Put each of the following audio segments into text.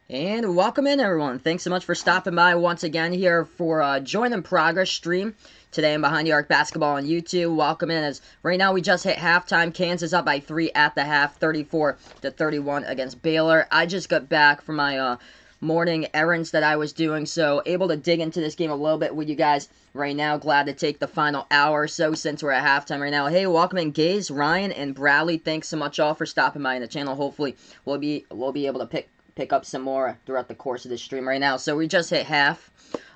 And welcome in, everyone. Thanks so much for stopping by once again here for Join in Progress stream. Today I'm Behind the Arc Basketball on YouTube. Welcome in, as right now we just hit halftime. Kansas up by 3 at the half, 34-31 against Baylor. I just got back from my morning errands that I was doing, so able to dig into this game a little bit with you guys right now. Glad to take the final hour or so since we're at halftime right now. Hey, welcome in, Gaze, Ryan, and Bradley. Thanks so much all for stopping by in the channel. Hopefully we'll be able to pick up some more throughout the course of this stream right now. So we just hit half.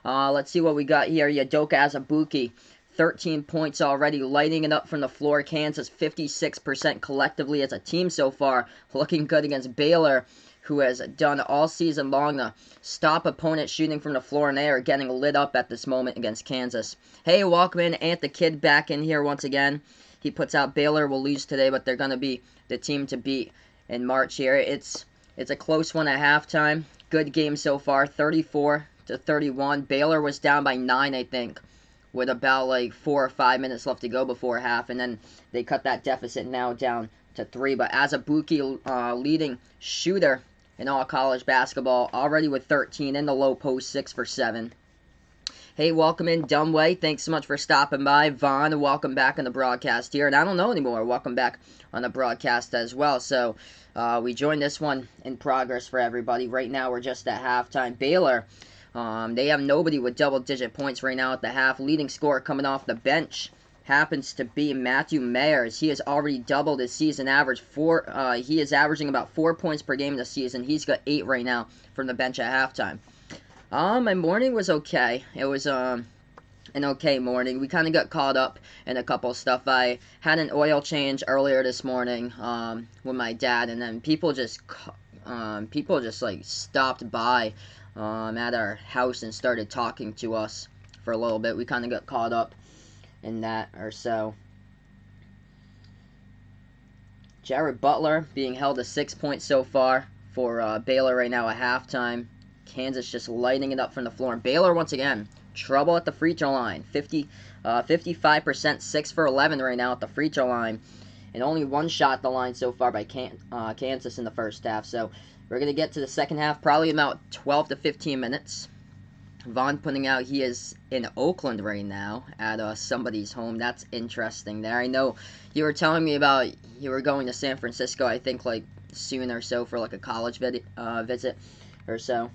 Let's see what we got here. Udoka Azubuike, 13 points already, lighting it up from the floor. Kansas 56% collectively as a team so far, looking good against Baylor, who has done all season long to stop opponents shooting from the floor, and they are getting lit up at this moment against Kansas. Hey, welcome in, Ant the Kid back in here once again. He puts out Baylor will lose today, but they're going to be the team to beat in March here. It's a close one at halftime. Good game so far, 34-31. Baylor was down by 9, I think, with about like 4 or 5 minutes left to go before half, and then they cut that deficit now down to 3. But Azubuike, leading shooter in all college basketball, already with 13 in the low post, 6 for 7. Hey, welcome in, Dumbway. Thanks so much for stopping by. Vaughn, welcome back on the broadcast here. And I don't know anymore. Welcome back on the broadcast as well. So we joined this one in progress for everybody. Right now we're just at halftime. Baylor, they have nobody with double-digit points right now at the half. Leading scorer coming off the bench happens to be Matthew Mayers. He has already doubled his season average. He is averaging about 4 points per game this season. He's got 8 right now from the bench at halftime. My morning was okay. It was an okay morning. We kind of got caught up in a couple stuff. I had an oil change earlier this morning with my dad, and then people just like stopped by at our house and started talking to us for a little bit. We kind of got caught up in that or so. Jared Butler being held to 6 points so far for Baylor right now at halftime. Kansas just lighting it up from the floor. And Baylor, once again, trouble at the free throw line. 55%, 6 for 11 right now at the free throw line. And only one shot at the line so far by Kansas in the first half. So we're going to get to the second half, probably about 12 to 15 minutes. Vaughn putting out he is in Oakland right now at somebody's home. That's interesting there. I know you were telling me about you were going to San Francisco, I think, like soon or so for like a college visit or so.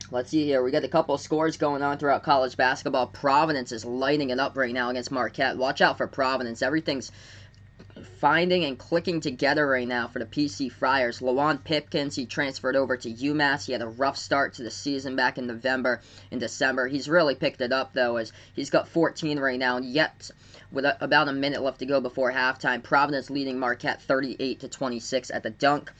Let's see here. We got a couple of scores going on throughout college basketball. Providence is lighting it up right now against Marquette. Watch out for Providence. Everything's finding and clicking together right now for the PC Friars. Lawan Pipkins, he transferred over to UMass. He had a rough start to the season back in November and December. He's really picked it up, though, as he's got 14 right now. Yet, with about a minute left to go before halftime, Providence leading Marquette 38-26 at the dunk.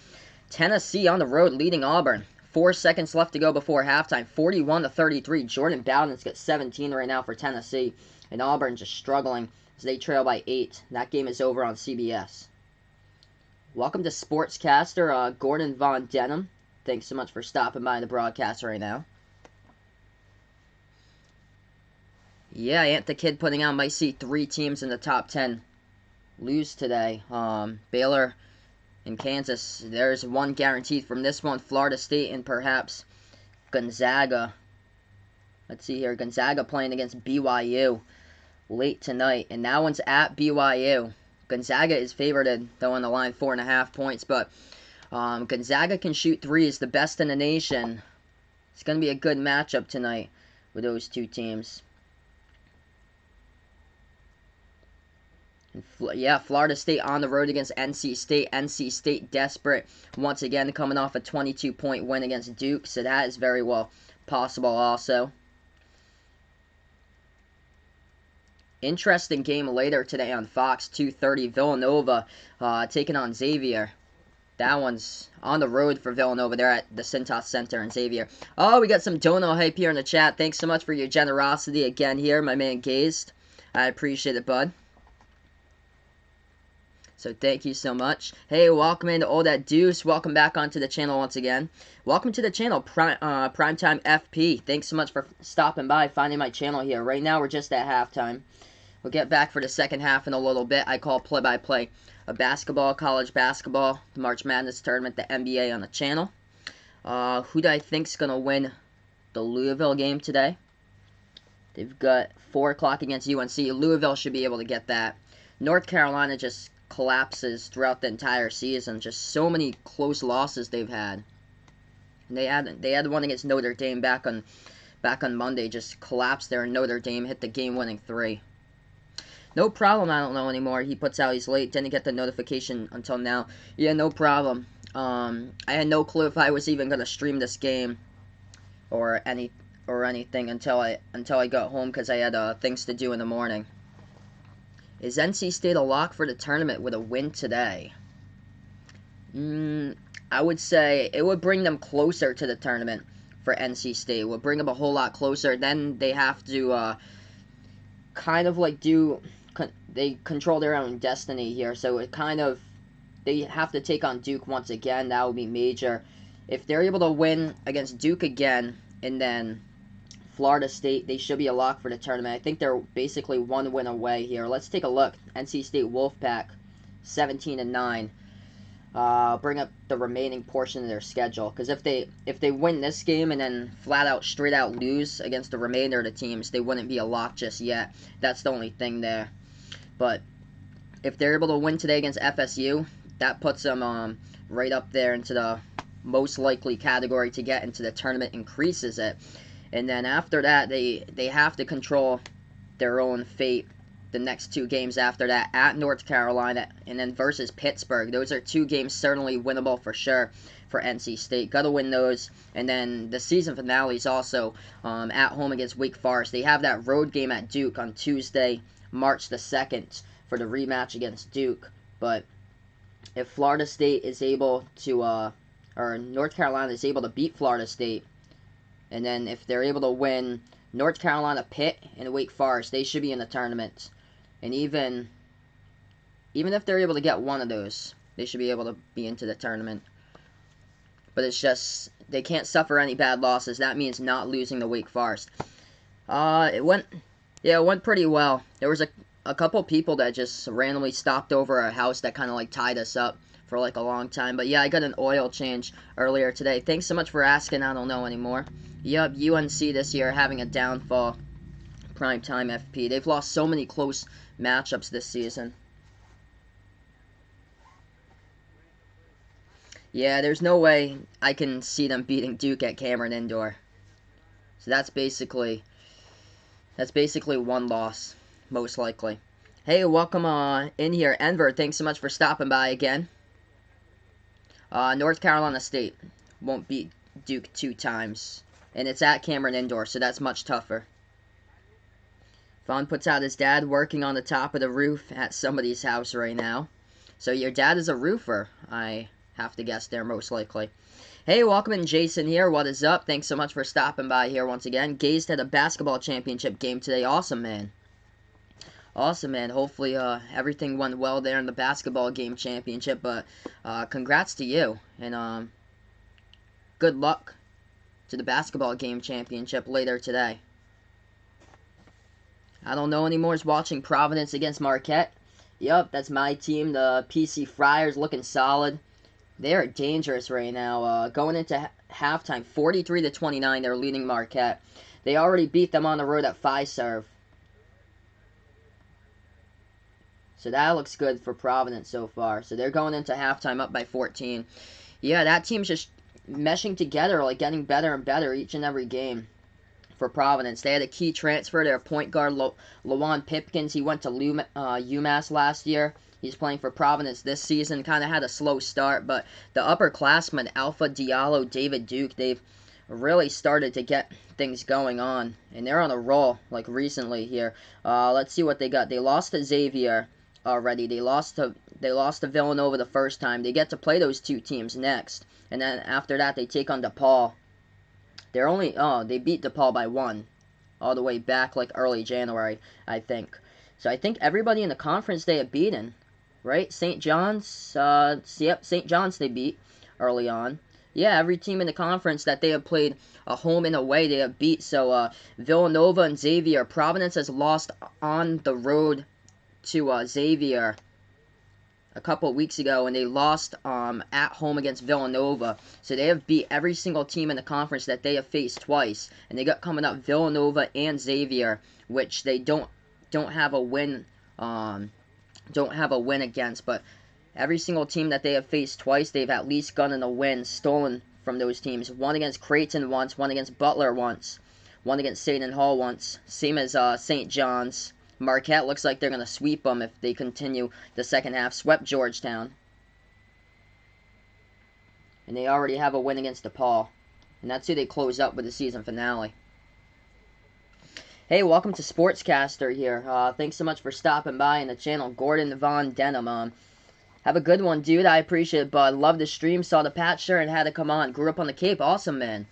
Tennessee on the road leading Auburn. 4 seconds left to go before halftime, 41-33. Jordan Bowden's got 17 right now for Tennessee, and Auburn just struggling as they trail by 8. That game is over on CBS. Welcome to Sportscaster Gordon Von Denham. Thanks so much for stopping by the broadcast right now. Yeah, Ant the Kid putting out might see 3 teams in the top 10 lose today. Baylor and Kansas, there's one guaranteed from this one. Florida State and perhaps Gonzaga. Let's see here. Gonzaga playing against BYU late tonight. And that one's at BYU. Gonzaga is favored, though, on the line 4.5 points. But Gonzaga can shoot threes, the best in the nation. It's going to be a good matchup tonight with those two teams. Yeah, Florida State on the road against NC State. NC State desperate once again, coming off a 22-point win against Duke, so that is very well possible also. Interesting game later today on Fox, 2:30. Villanova taking on Xavier. That one's on the road for Villanova. They're at the Cintas Center in Xavier. Oh, we got some dono hype here in the chat. Thanks so much for your generosity again here, my man Gazed. I appreciate it, bud. So thank you so much. Hey, welcome into all that deuce. Welcome back onto the channel once again. Welcome to the channel, Primetime FP. Thanks so much for stopping by, finding my channel here. Right now, we're just at halftime. We'll get back for the second half in a little bit. I call play-by-play of basketball, college basketball, the March Madness tournament, the NBA on the channel. Who do I think's going to win the Louisville game today? They've got 4 o'clock against UNC. Louisville should be able to get that. North Carolina just collapses throughout the entire season. Just so many close losses they've had. And they had one against Notre Dame back on Monday. Just collapsed there, and Notre Dame hit the game-winning 3. No problem, I don't know anymore. He puts out he's late. Didn't get the notification until now. Yeah, no problem. I had no clue if I was even going to stream this game or anything until I got home because I had things to do in the morning. Is NC State a lock for the tournament with a win today? I would say it would bring them closer to the tournament for NC State. It would bring them a whole lot closer. Then they have to kind of like they control their own destiny here. So it kind of, they have to take on Duke once again. That would be major. If they're able to win against Duke again and then Florida State, they should be a lock for the tournament. I think they're basically 1 win away here. Let's take a look. NC State Wolfpack, 17-9. Bring up the remaining portion of their schedule, because if they win this game and then straight out lose against the remainder of the teams, they wouldn't be a lock just yet. That's the only thing there. But if they're able to win today against FSU, that puts them right up there into the most likely category to get into the tournament, increases it. And then after that, they have to control their own fate the next 2 games after that, at North Carolina and then versus Pittsburgh. Those are 2 games certainly winnable for sure for NC State. Got to win those. And then the season finale is also at home against Wake Forest. They have that road game at Duke on Tuesday, March the 2nd for the rematch against Duke. But if Florida State is able to, or North Carolina is able to beat Florida State, and then if they're able to win North Carolina, Pitt, and Wake Forest, they should be in the tournament. And even if they're able to get one of those, they should be able to be into the tournament. But it's just, they can't suffer any bad losses. That means not losing to Wake Forest. It went pretty well. There was a couple people that just randomly stopped over our house that kind of like tied us up for like a long time. But yeah, I got an oil change earlier today. Thanks so much for asking. I don't know anymore. Yup, UNC this year having a downfall. Primetime FP. They've lost so many close matchups this season. Yeah, there's no way I can see them beating Duke at Cameron Indoor. So that's basically 1 loss, most likely. Hey, welcome in here, Enver. Thanks so much for stopping by again. North Carolina State won't beat Duke 2 times. And it's at Cameron Indoor, so that's much tougher. Vaughn puts out his dad working on the top of the roof at somebody's house right now. So your dad is a roofer, I have to guess there, most likely. Hey, welcome in, Jason here. What is up? Thanks so much for stopping by here once again. Gazed at a basketball championship game today. Awesome, man. Awesome, man. Hopefully everything went well there in the basketball game championship. But congrats to you. And good luck to the basketball game championship later today. I don't know anymore. Is watching Providence against Marquette. Yep, that's my team. The PC Friars looking solid. They are dangerous right now. Going into halftime, 43-29, they're leading Marquette. They already beat them on the road at Fiserv. So that looks good for Providence so far. So they're going into halftime up by 14. Yeah, that team's just meshing together, like getting better and better each and every game. For Providence, they had a key transfer. Their point guard, Lawan Pipkins, he went to UMass last year. He's playing for Providence this season. Kind of had a slow start, but the upperclassmen, Alpha Diallo, David Duke, they've really started to get things going on, and they're on a roll like recently here. Let's see what they got. They lost to Xavier already. They lost to Villanova the first time. They get to play those 2 teams next, and then after that they take on DePaul. They beat DePaul by 1 all the way back like early January, I think. So I think everybody in the conference they have beaten, right? St. John's, yep, St. John's they beat early on. Yeah, every team in the conference that they have played a home and away, they have beat. So Villanova and Xavier. Providence has lost on the road to Xavier a couple of weeks ago, and they lost at home against Villanova. So they have beat every single team in the conference that they have faced twice, and they got coming up Villanova and Xavier, which they don't have a win against. But every single team that they have faced twice, they've at least gotten a win stolen from those teams. One against Creighton once, one against Butler once, one against Seton Hall once. Same as St. John's. Marquette looks like they're going to sweep them if they continue the second half. Swept Georgetown. And they already have a win against DePaul. And that's who they close up with the season finale. Hey, welcome to Sportscaster here. Thanks so much for stopping by in the channel. Gordon Von Denham. Have a good one, dude. I appreciate it, bud. Love the stream. Saw the patch shirt and had to come on. Grew up on the Cape. Awesome, man.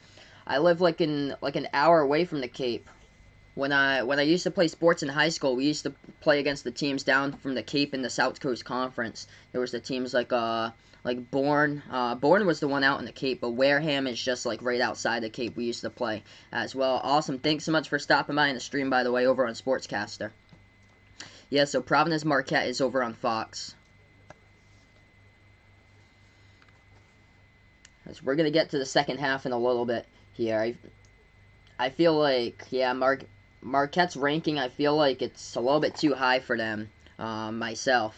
I live like an hour away from the Cape. When I used to play sports in high school, we used to play against the teams down from the Cape in the South Coast Conference. There was the teams like Bourne. Bourne was the one out in the Cape, but Wareham is just like right outside the Cape. We used to play as well. Awesome. Thanks so much for stopping by in the stream, by the way, over on Sportscaster. Yeah, so Providence Marquette is over on Fox. As we're gonna get to the second half in a little bit here. I feel like, yeah, Marquette's ranking, I feel like it's a little bit too high for them, myself.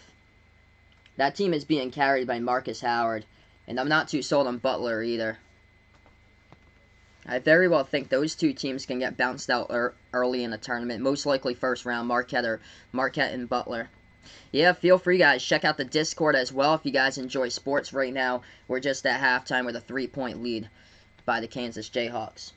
That team is being carried by Marcus Howard, and I'm not too sold on Butler either. I very well think those two teams can get bounced out early in the tournament, most likely first round, Marquette and Butler. Yeah, feel free, guys. Check out the Discord as well if you guys enjoy sports right now. We're just at halftime with a 3-point lead by the Kansas Jayhawks.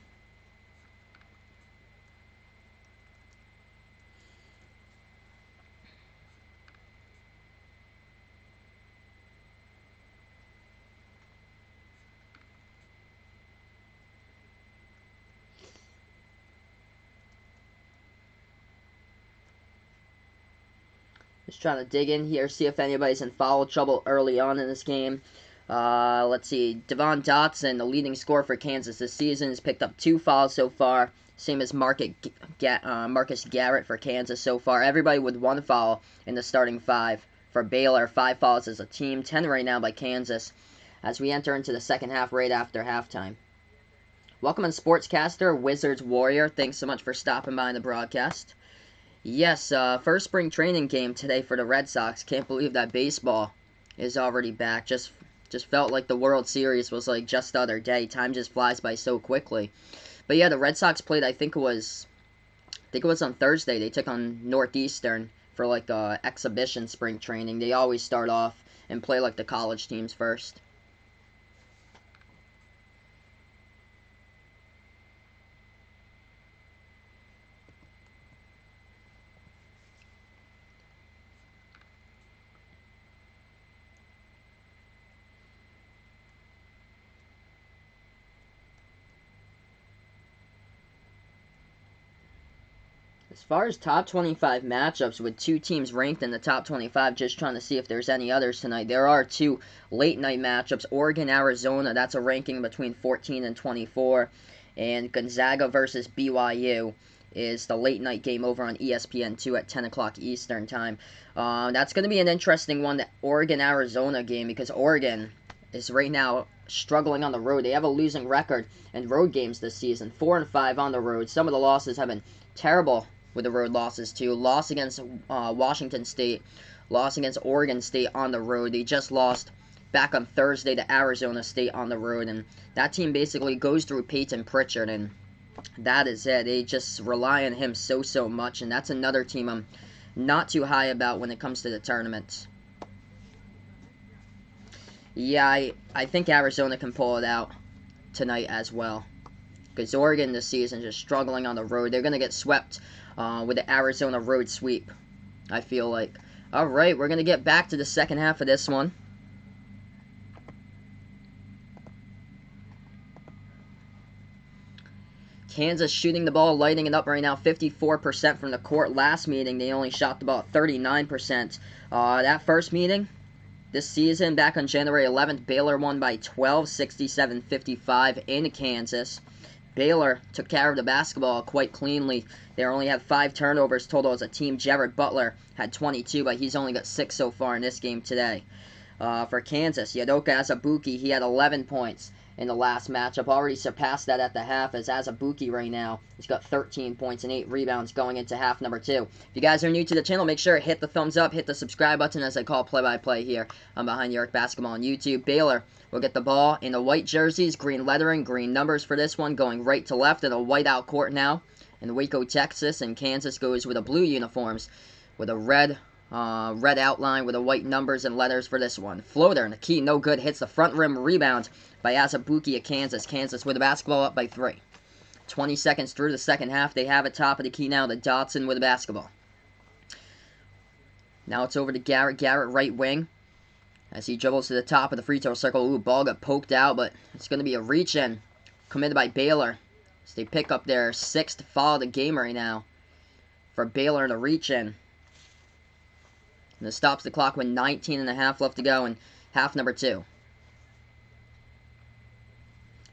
Just trying to dig in here, see if anybody's in foul trouble early on in this game. Let's see. Devon Dotson, the leading scorer for Kansas this season, has picked up 2 fouls so far. Same as Marcus Garrett for Kansas so far. Everybody with 1 foul in the starting 5 for Baylor. 5 fouls as a team. 10 right now by Kansas as we enter into the second half right after halftime. Welcome on Sportscaster, Wizards Warrior. Thanks so much for stopping by in the broadcast. Yes, first spring training game today for the Red Sox. Can't believe that baseball is already back. Just felt like the World Series was like just the other day. Time just flies by so quickly. But yeah, the Red Sox played, I think it was on Thursday. They took on Northeastern for like exhibition spring training. They always start off and play like the college teams first. As far as top 25 matchups with 2 teams ranked in the top 25, just trying to see if there's any others tonight. There are 2 late night matchups. Oregon, Arizona, that's a ranking between 14 and 24. And Gonzaga versus BYU is the late night game over on ESPN2 at 10 o'clock Eastern time. That's going to be an interesting one, the Oregon-Arizona game, because Oregon is right now struggling on the road. They have a losing record in road games this season, 4-5 on the road. Some of the losses have been terrible with the road losses too. Loss against Washington State, loss against Oregon State on the road. They just lost back on Thursday to Arizona State on the road, and that team basically goes through Peyton Pritchard, and that is it. They just rely on him so much, and that's another team I'm not too high about when it comes to the tournaments. Yeah, I think Arizona can pull it out tonight as well. Because Oregon this season just struggling on the road. They're going to get swept with the Arizona road sweep, I feel like. Alright, we're going to get back to the second half of this one. Kansas shooting the ball, lighting it up right now, 54% from the court. Last meeting, they only shot the ball at 39%. That first meeting, This season, back on January 11th, Baylor won by 12, 67-55 in Kansas. Baylor took care of the basketball quite cleanly. They only had 5 turnovers total as a team. Jared Butler had 22, but he's only got 6 so far in this game today. For Kansas, Udoka Azubuike, he had 11 points in the last matchup. Already surpassed that at the half, as Azubuike right now, he's got 13 points and 8 rebounds going into half number 2. If you guys are new to the channel, make sure to hit the thumbs up, hit the subscribe button as I call play-by-play here on Behind the Arc Basketball on YouTube. Baylor will get the ball in the white jerseys, green lettering, green numbers for this one, going right to left in a white-out court now in Waco, Texas, and Kansas goes with the blue uniforms with a red outline with the white numbers and letters for this one. Floater and the key, no good, hits the front rim, rebound by Azubuike of Kansas. Kansas with the basketball up by 3. 20 seconds through the second half. They have it top of the key now to Dotson with the basketball. Now it's over to Garrett. Garrett right wing as he dribbles to the top of the free throw circle. Ooh, ball got poked out, but it's going to be a reach-in committed by Baylor. So they pick up their 6th foul of the game right now for Baylor in a reach-in. And it stops the clock with 19.5 left to go in half number 2.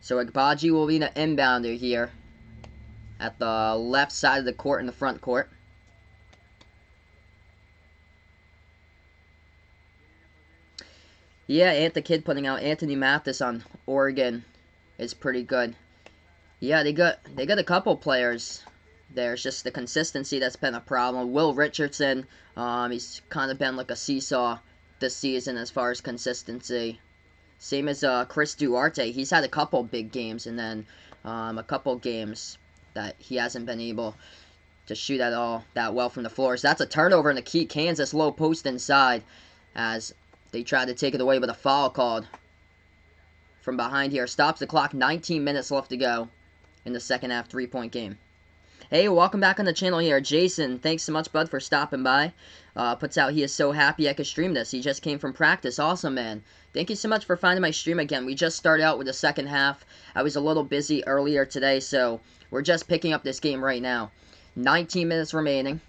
So Agbaji will be the inbounder here at the left side of the court in the front court. Yeah, the kid putting out Anthony Mathis on Oregon is pretty good. Yeah, they got a couple players. There's just the consistency that's been a problem. Will Richardson, he's kind of been like a seesaw this season as far as consistency. Same as Chris Duarte. He's had a couple big games and then a couple games that he hasn't been able to shoot at all that well from the floor. So that's a turnover in the key. Kansas low post inside as they tried to take it away, but a foul called from behind here. Stops the clock. 19 minutes left to go in the second half 3-point game. Hey, welcome back on the channel here. Jason, thanks so much, bud, for stopping by. Puts out he is so happy I could stream this. He just came from practice. Awesome, man. Thank you so much for finding my stream again. We just started out with the second half. I was a little busy earlier today, so we're just picking up this game right now. 19 minutes remaining.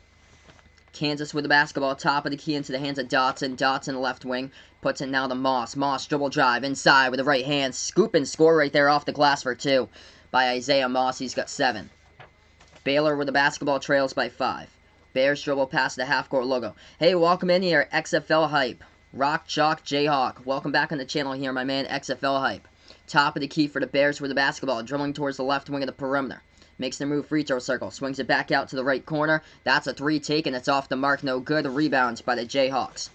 Kansas with the basketball, top of the key into the hands of Dotson. Dotson left wing, puts it now to Moss. Moss dribble drive inside with the right hand. Scoop and score right there off the glass for 2 by Isaiah Moss. He's got 7. Baylor with the basketball trails by 5. Bears dribble past the half-court logo. Hey, welcome in here, XFL Hype. Rock Chalk Jayhawk. Welcome back on the channel here, my man, XFL Hype. Top of the key for the Bears with the basketball, dribbling towards the left wing of the perimeter. Makes their move free throw circle. Swings it back out to the right corner. That's a 3 taken. It's off the mark. No good. Rebounds by the Jayhawks.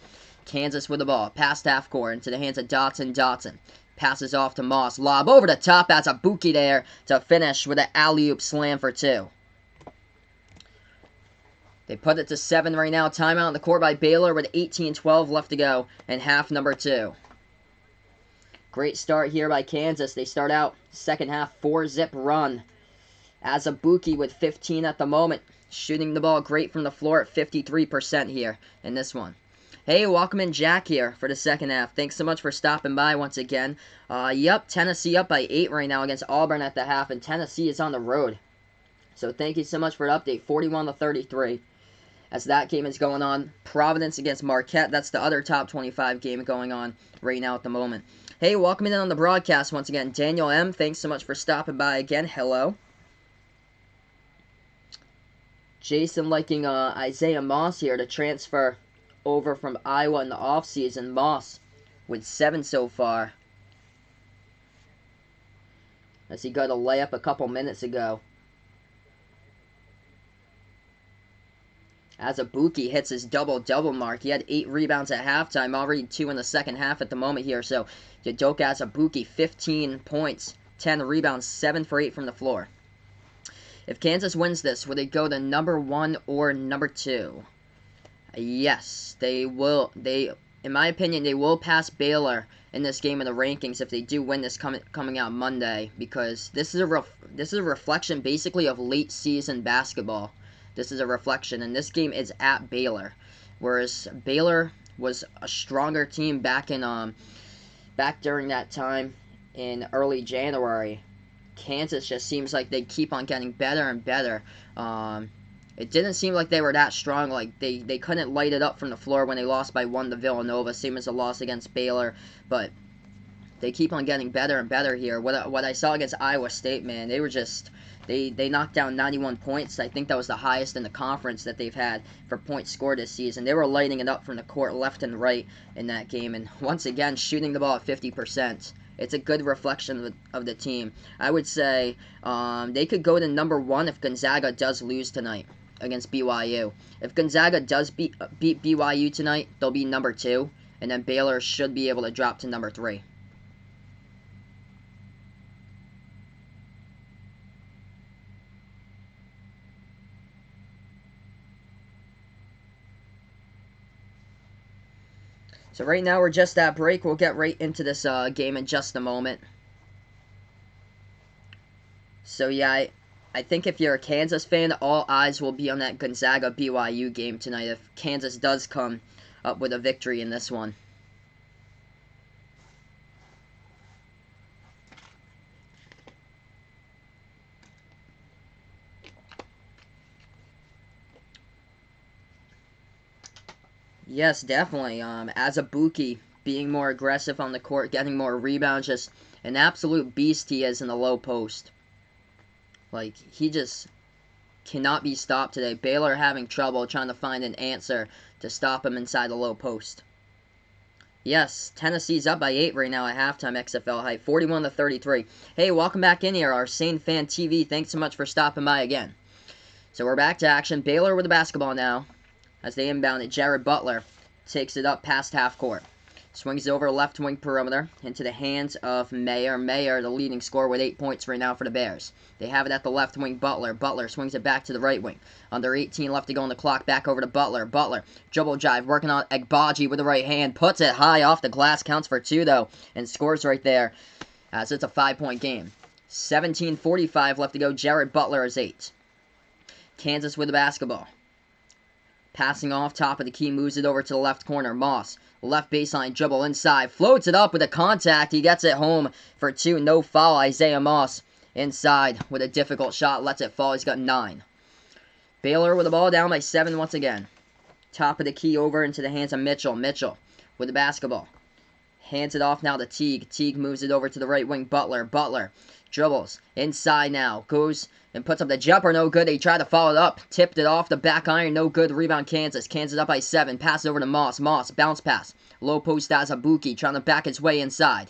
Kansas with the ball. Past half court into the hands of Dotson. Dotson passes off to Moss. Lob over the top. That's a Azubuike there to finish with an alley-oop slam for 2. They put it to 7 right now. Timeout in the court by Baylor with 18-12 left to go in half number 2. Great start here by Kansas. They start out second half 4-zip run. Azubuike with 15 at the moment. Shooting the ball great from the floor at 53% here in this one. Hey, welcome in Jack here for the second half. Thanks so much for stopping by once again. Yep, Tennessee up by 8 right now against Auburn at the half, and Tennessee is on the road. So thank you so much for the update. 41-33. As that game is going on. Providence against Marquette. That's the other top 25 game going on right now at the moment. Hey, welcome in on the broadcast once again. Daniel M., thanks so much for stopping by again. Hello. Jason liking Isaiah Moss here to transfer over from Iowa in the offseason. Moss with 7 so far. As he got a layup a couple minutes ago. Azubuike hits his double-double mark. He had 8 rebounds at halftime, already 2 in the second half at the moment here. So, Udoka Azubuike, 15 points, 10 rebounds, 7 for 8 from the floor. If Kansas wins this, will they go to number 1 or number 2? Yes, they will. In my opinion, they will pass Baylor in this game in the rankings if they do win this coming out Monday, because this is a reflection basically of late season basketball. This is a reflection, and this game is at Baylor, whereas Baylor was a stronger team back during that time in early January. Kansas just seems like they keep on getting better and better it didn't seem like they were that strong. Like, they couldn't light it up from the floor when they lost by 1 to Villanova, same as the loss against Baylor. But they keep on getting better and better here. What I saw against Iowa State, man, they were just... They knocked down 91 points. I think that was the highest in the conference that they've had for points scored this season. They were lighting it up from the court left and right in that game. And once again, shooting the ball at 50%. It's a good reflection of the team. I would say they could go to number 1 if Gonzaga does lose tonight against BYU. If Gonzaga does beat BYU tonight, they'll be number 2. And then Baylor should be able to drop to number 3. So right now we're just at break. We'll get right into this game in just a moment. So yeah, I think if you're a Kansas fan, all eyes will be on that Gonzaga-BYU game tonight if Kansas does come up with a victory in this one. Yes, definitely. Azubuike being more aggressive on the court, getting more rebounds, just an absolute beast he is in the low post. Like, he just cannot be stopped today. Baylor having trouble trying to find an answer to stop him inside the low post. Yes, Tennessee's up by 8 right now at halftime, XFL Hype, 41 to 33. Hey, welcome back in here, our Sane Fan TV. Thanks so much for stopping by again. So we're back to action. Baylor with the basketball now. As they inbound it, Jared Butler takes it up past half court. Swings it over left wing perimeter into the hands of Mayer. Mayer, the leading scorer with 8 points right now for the Bears. They have it at the left wing, Butler. Butler swings it back to the right wing. Under 18 left to go on the clock, back over to Butler. Butler, dribble drive, working on Agbaji with the right hand. Puts it high off the glass, counts for 2 though, and scores right there as it's a 5-point game. 17:45 left to go, Jared Butler is 8. Kansas with the basketball. Passing off, top of the key, moves it over to the left corner. Moss, left baseline, dribble inside, floats it up with a contact. He gets it home for 2, no foul. Isaiah Moss inside with a difficult shot, lets it fall. He's got 9. Baylor with the ball down by 7 once again. Top of the key over into the hands of Mitchell. Mitchell with the basketball. Hands it off now to Teague. Teague moves it over to the right wing. Butler. Butler dribbles inside now. Goes and puts up the jumper, no good. They tried to follow it up. Tipped it off the back iron, no good. Rebound Kansas. Kansas up by 7. Pass over to Moss. Moss, bounce pass. Low post Azubuike trying to back his way inside.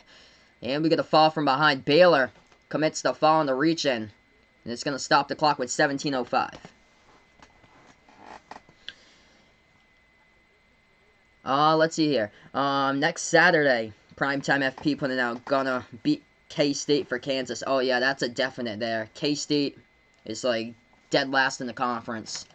And we get a fall from behind. Baylor commits the foul on the reach in. And it's going to stop the clock with 17:05. Let's see here. Next Saturday, primetime FP putting out, gonna beat K-State for Kansas. Oh yeah, that's a definite there. K-State is like dead last in the conference.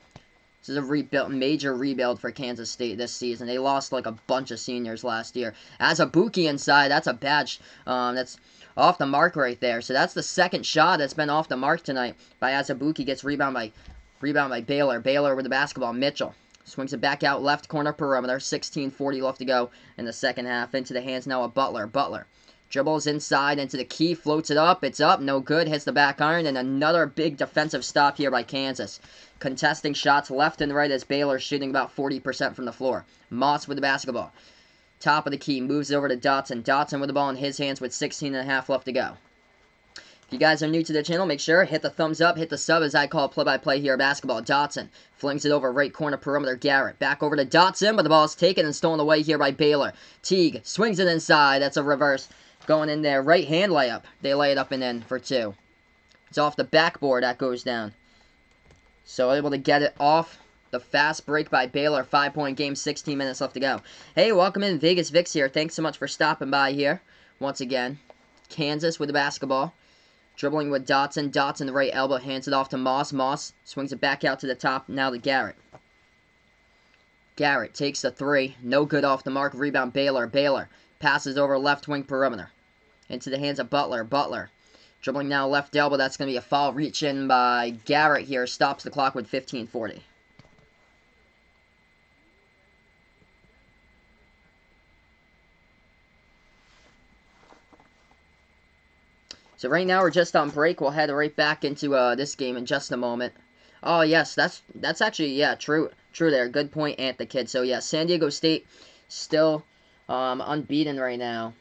This is a major rebuild for Kansas State this season. They lost like a bunch of seniors last year. Azubuike inside, that's a bad, that's off the mark right there. So that's the second shot that's been off the mark tonight by Azubuike. Gets rebound by Baylor. Baylor with the basketball. Mitchell swings it back out left corner perimeter. 16:40 left to go in the second half. Into the hands now of Butler. Butler dribbles inside into the key, floats it up. It's up, no good. Hits the back iron, and another big defensive stop here by Kansas. Contesting shots left and right as Baylor shooting about 40% from the floor. Moss with the basketball. Top of the key, moves it over to Dotson. Dotson with the ball in his hands with 16.5 left to go. If you guys are new to the channel, make sure hit the thumbs up, hit the sub as I call play-by-play here basketball. Dotson flings it over right corner perimeter. Garrett back over to Dotson, but the ball is taken and stolen away here by Baylor. Teague swings it inside. That's a reverse going in there. Right hand layup. They lay it up and in for 2. It's off the backboard. That goes down. So able to get it off the fast break by Baylor. 5-point game, 16 minutes left to go. Hey, welcome in. Vegas Vix here. Thanks so much for stopping by here once again. Kansas with the basketball. Dribbling with Dotson. Dotson, the right elbow, hands it off to Moss. Moss swings it back out to the top. Now to Garrett. Garrett takes the 3. No good off the mark. Rebound Baylor. Baylor passes over left wing perimeter. Into the hands of Butler. Butler dribbling now left elbow. That's going to be a foul. Reach in by Garrett here. Stops the clock with 15:40. So right now we're just on break. We'll head right back into this game in just a moment. Oh yes, that's actually, yeah, true there. Good point, Ant the Kid. So yeah, San Diego State still unbeaten right now.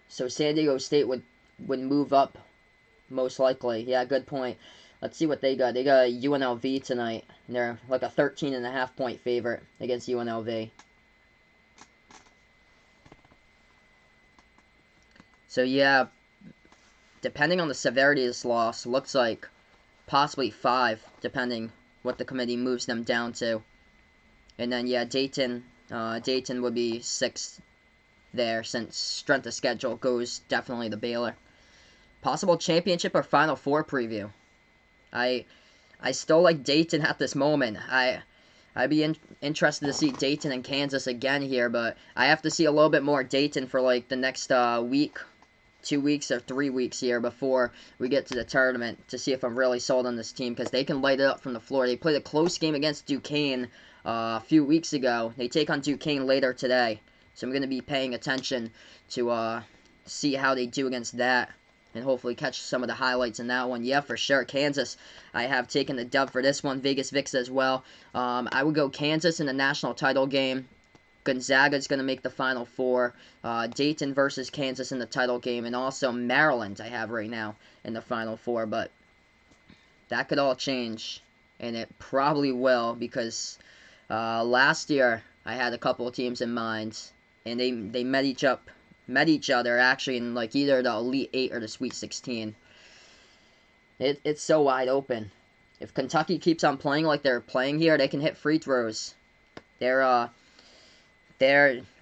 So San Diego State would move up most likely. Yeah, good point. Let's see what they got. They got UNLV tonight. And they're like a 13.5 point favorite against UNLV. So yeah, depending on the severity of this loss, looks like possibly 5, depending what the committee moves them down to. And then yeah, Dayton would be 6 there, since strength of schedule goes definitely to Baylor. Possible championship or Final Four preview. I still like Dayton at this moment. I'd be interested to see Dayton and Kansas again here, but I have to see a little bit more Dayton for like the next week, 2 weeks, or 3 weeks here before we get to the tournament to see if I'm really sold on this team, because they can light it up from the floor. They played a close game against Duquesne a few weeks ago. They take on Duquesne later today, so I'm going to be paying attention to see how they do against that, and hopefully catch some of the highlights in that one. Yeah, for sure. Kansas, I have taken the dub for this one. Vegas Vix as well. I would go Kansas in the national title game. Gonzaga's going to make the Final Four. Dayton versus Kansas in the title game. And also Maryland I have right now in the Final Four. But that could all change. And it probably will, because last year I had a couple of teams in mind. And they met each other actually in like either the Elite 8 or the Sweet 16. It's so wide open. If Kentucky keeps on playing like they're playing here, they can hit free throws. They're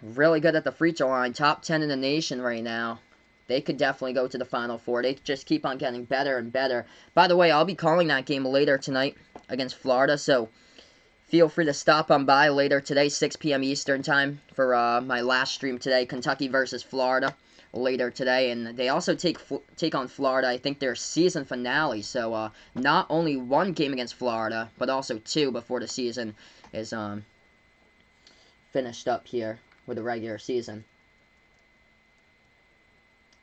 really good at the free throw line. Top 10 in the nation right now. They could definitely go to the Final Four. They just keep on getting better and better. By the way, I'll be calling that game later tonight against Florida, so feel free to stop on by later today, 6 p.m. Eastern time, for my last stream today, Kentucky versus Florida, later today. And they also take on Florida, I think, their season finale. So not only one game against Florida, but also 2 before the season is finished up here with the regular season.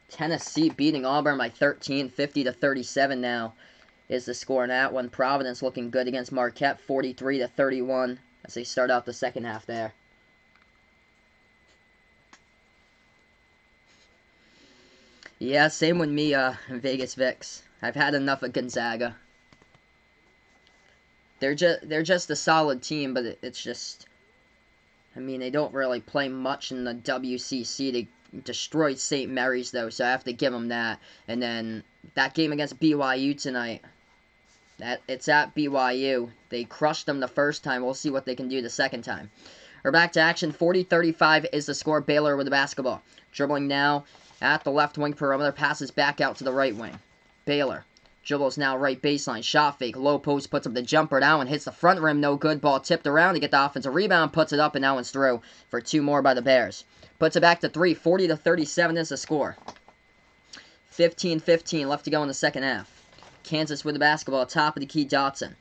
Tennessee beating Auburn by 13, 50-37 now is the score in that one. Providence looking good against Marquette, 43-31, as they start out the second half there. Yeah, same with me, Vegas Vix. I've had enough of Gonzaga. They're just a solid team, but it's just, I mean, they don't really play much in the WCC. They destroyed St. Mary's, though, so I have to give them that. And then that game against BYU tonight, it's at BYU. They crushed them the first time. We'll see what they can do the second time. We're back to action. 40-35 is the score. Baylor with the basketball. Dribbling now at the left wing perimeter. Passes back out to the right wing. Baylor dribbles now right baseline. Shot fake. Low post. Puts up the jumper now and hits the front rim. No good. Ball tipped around to get the offensive rebound. Puts it up and now it's through for 2 more by the Bears. Puts it back to 3. 40-37 is the score. 15-15 left to go in the second half. Kansas with the basketball, top of the key, Dotson.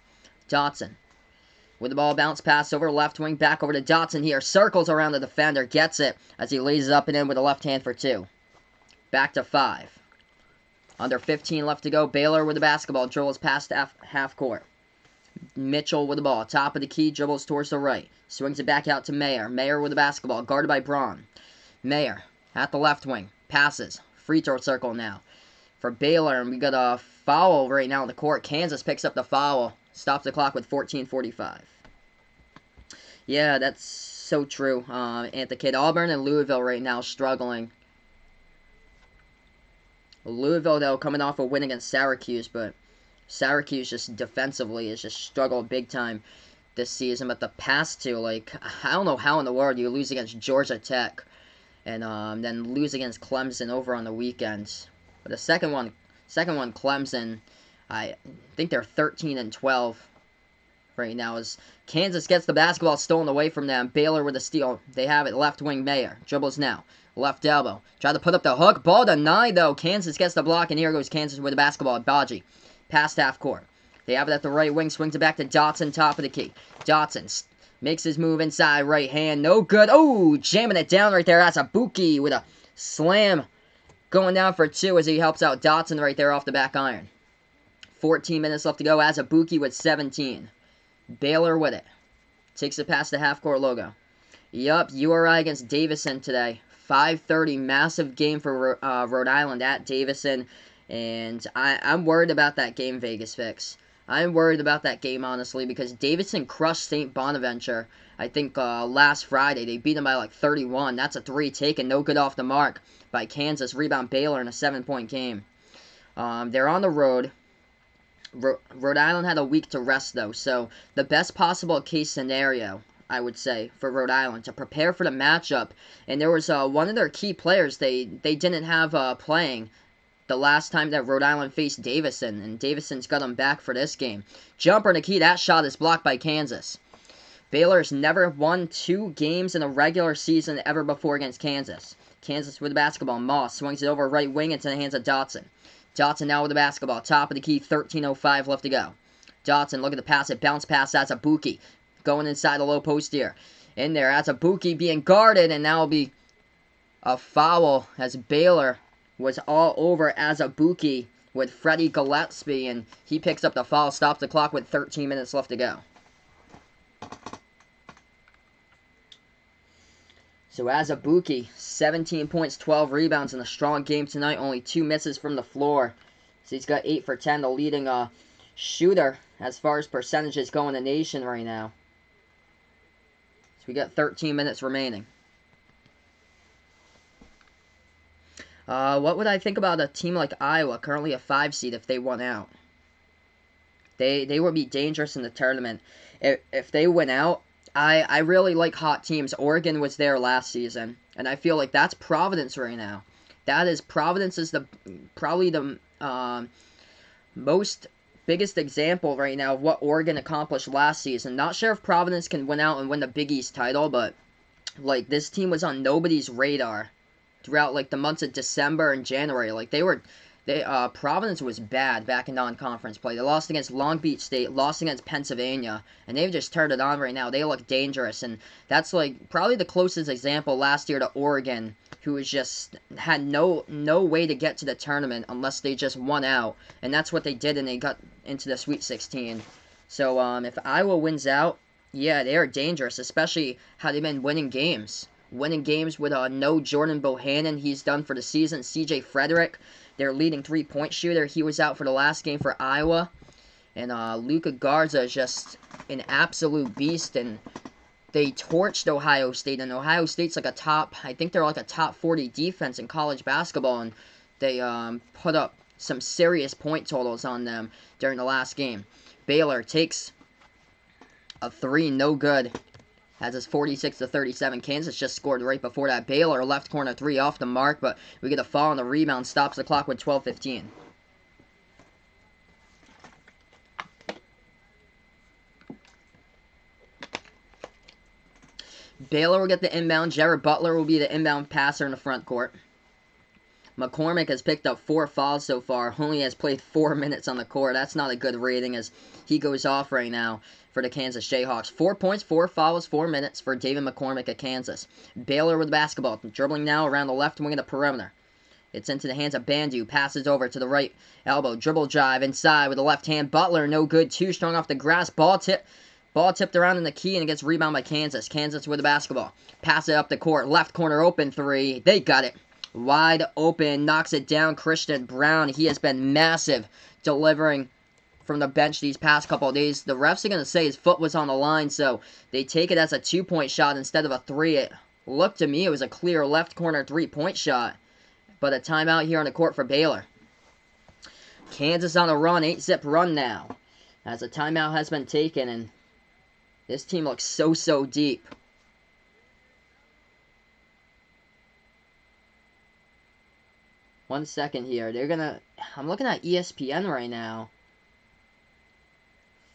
Dotson with the ball, bounce pass over left wing, back over to Dotson here. Circles around the defender, gets it as he lays it up and in with the left hand for 2. Back to 5. Under 15 left to go. Baylor with the basketball, dribbles past half court. Mitchell with the ball, top of the key, dribbles towards the right. Swings it back out to Mayer. Mayer with the basketball, guarded by Braun. Mayer at the left wing, passes. Free throw circle now for Baylor, and we got a foul right now on the court. Kansas picks up the foul, stops the clock with 14:45. Yeah, that's so true. And the kid, Auburn and Louisville right now struggling. Louisville, though, coming off a win against Syracuse, but Syracuse just defensively has just struggled big time this season. But the past 2, like, I don't know how in the world you lose against Georgia Tech and then lose against Clemson over on the weekends. But the second one, Clemson, I think they're 13-12 right now. As Kansas gets the basketball stolen away from them. Baylor with a steal. They have it. Left wing Mayer. Dribbles now. Left elbow. Try to put up the hook. Ball denied, though. Kansas gets the block, and here goes Kansas with the basketball. Baji. Past half court. They have it at the right wing. Swings it back to Dotson, top of the key. Dotson makes his move inside. Right hand. No good. Oh, jamming it down right there. That's a Buki with a slam. Going down for 2 as he helps out Dotson right there off the back iron. 14 minutes left to go. Azubuike with 17. Baylor with it. Takes it past the half-court logo. Yup, URI against Davison today. 5:30, massive game for Rhode Island at Davison. And I'm worried about that game, Vegas Fix. I'm worried about that game, honestly, because Davison crushed St. Bonaventure, I think, last Friday. They beat them by, like, 31. That's a 3 taken, no good off the mark by Kansas. Rebound Baylor in a 7-point game. They're on the road. Rhode Island had a week to rest, though, so the best possible case scenario, I would say, for Rhode Island to prepare for the matchup. And there was one of their key players they didn't have playing the last time that Rhode Island faced Davison, and Davison's got them back for this game. Jumper, Nikki, that shot is blocked by Kansas. Baylor's never won 2 games in a regular season ever before against Kansas. Kansas with the basketball. Moss swings it over right wing into the hands of Dotson. Dotson now with the basketball. Top of the key, 13:05 left to go. Dotson, look at the pass. It bounce pass. That's Azubuike going inside the low post here. In there, Azubuike being guarded, and now will be a foul as Baylor was all over Azubuike with Freddie Gillespie, and he picks up the foul, stops the clock with 13 minutes left to go. So Azubuike, 17 points, 12 rebounds in a strong game tonight. Only 2 misses from the floor. So he's got 8 for 10, the leading shooter as far as percentages go in the nation right now. So we got 13 minutes remaining. What would I think about a team like Iowa, currently a 5 seed, if they won out? They would be dangerous in the tournament. If they win out, I really like hot teams. Oregon was there last season, and I feel like that's Providence right now. Providence is probably the most biggest example right now of what Oregon accomplished last season. Not sure if Providence can win out and win the Big East title, but like this team was on nobody's radar throughout like the months of December and January. Like Providence was bad back in non-conference play. They lost against Long Beach State, lost against Pennsylvania, and they've just turned it on right now. They look dangerous, and that's like probably the closest example last year to Oregon, who was just had no way to get to the tournament unless they just won out, and that's what they did, and they got into the Sweet 16. So if Iowa wins out, yeah, they are dangerous, especially how they've been winning games. Winning games with no Jordan Bohannon, he's done for the season. C.J. Frederick, their leading 3-point shooter, he was out for the last game for Iowa. And Luka Garza is just an absolute beast, and they torched Ohio State, and Ohio State's like I think they're like a top 40 defense in college basketball, and they put up some serious point totals on them during the last game. Baylor takes a 3, no good. As it's 46-37. Kansas just scored right before that. Baylor left corner 3 off the mark, but we get a foul on the rebound. Stops the clock with 12:15. Baylor will get the inbound. Jared Butler will be the inbound passer in the front court. McCormick has picked up 4 fouls so far. Only has played 4 minutes on the court. That's not a good rating as he goes off right now for the Kansas Jayhawks. 4 points, 4 fouls, 4 minutes for David McCormick at Kansas. Baylor with the basketball. Dribbling now around the left wing of the perimeter. It's into the hands of Bandu. Passes over to the right elbow. Dribble drive inside with the left hand. Butler, no good. Too strong off the grass. Ball tipped around in the key, and it gets rebound by Kansas. Kansas with the basketball. Pass it up the court. Left corner open 3. They got it. Wide open. Knocks it down. Christian Brown. He has been massive delivering from the bench these past couple of days. The refs are going to say his foot was on the line, so they take it as a 2-point shot instead of a 3. It looked to me it was a clear left corner 3-point shot, but a timeout here on the court for Baylor. Kansas on a run, 8-zip run now, as a timeout has been taken, and this team looks so deep. One second here. I'm looking at ESPN right now.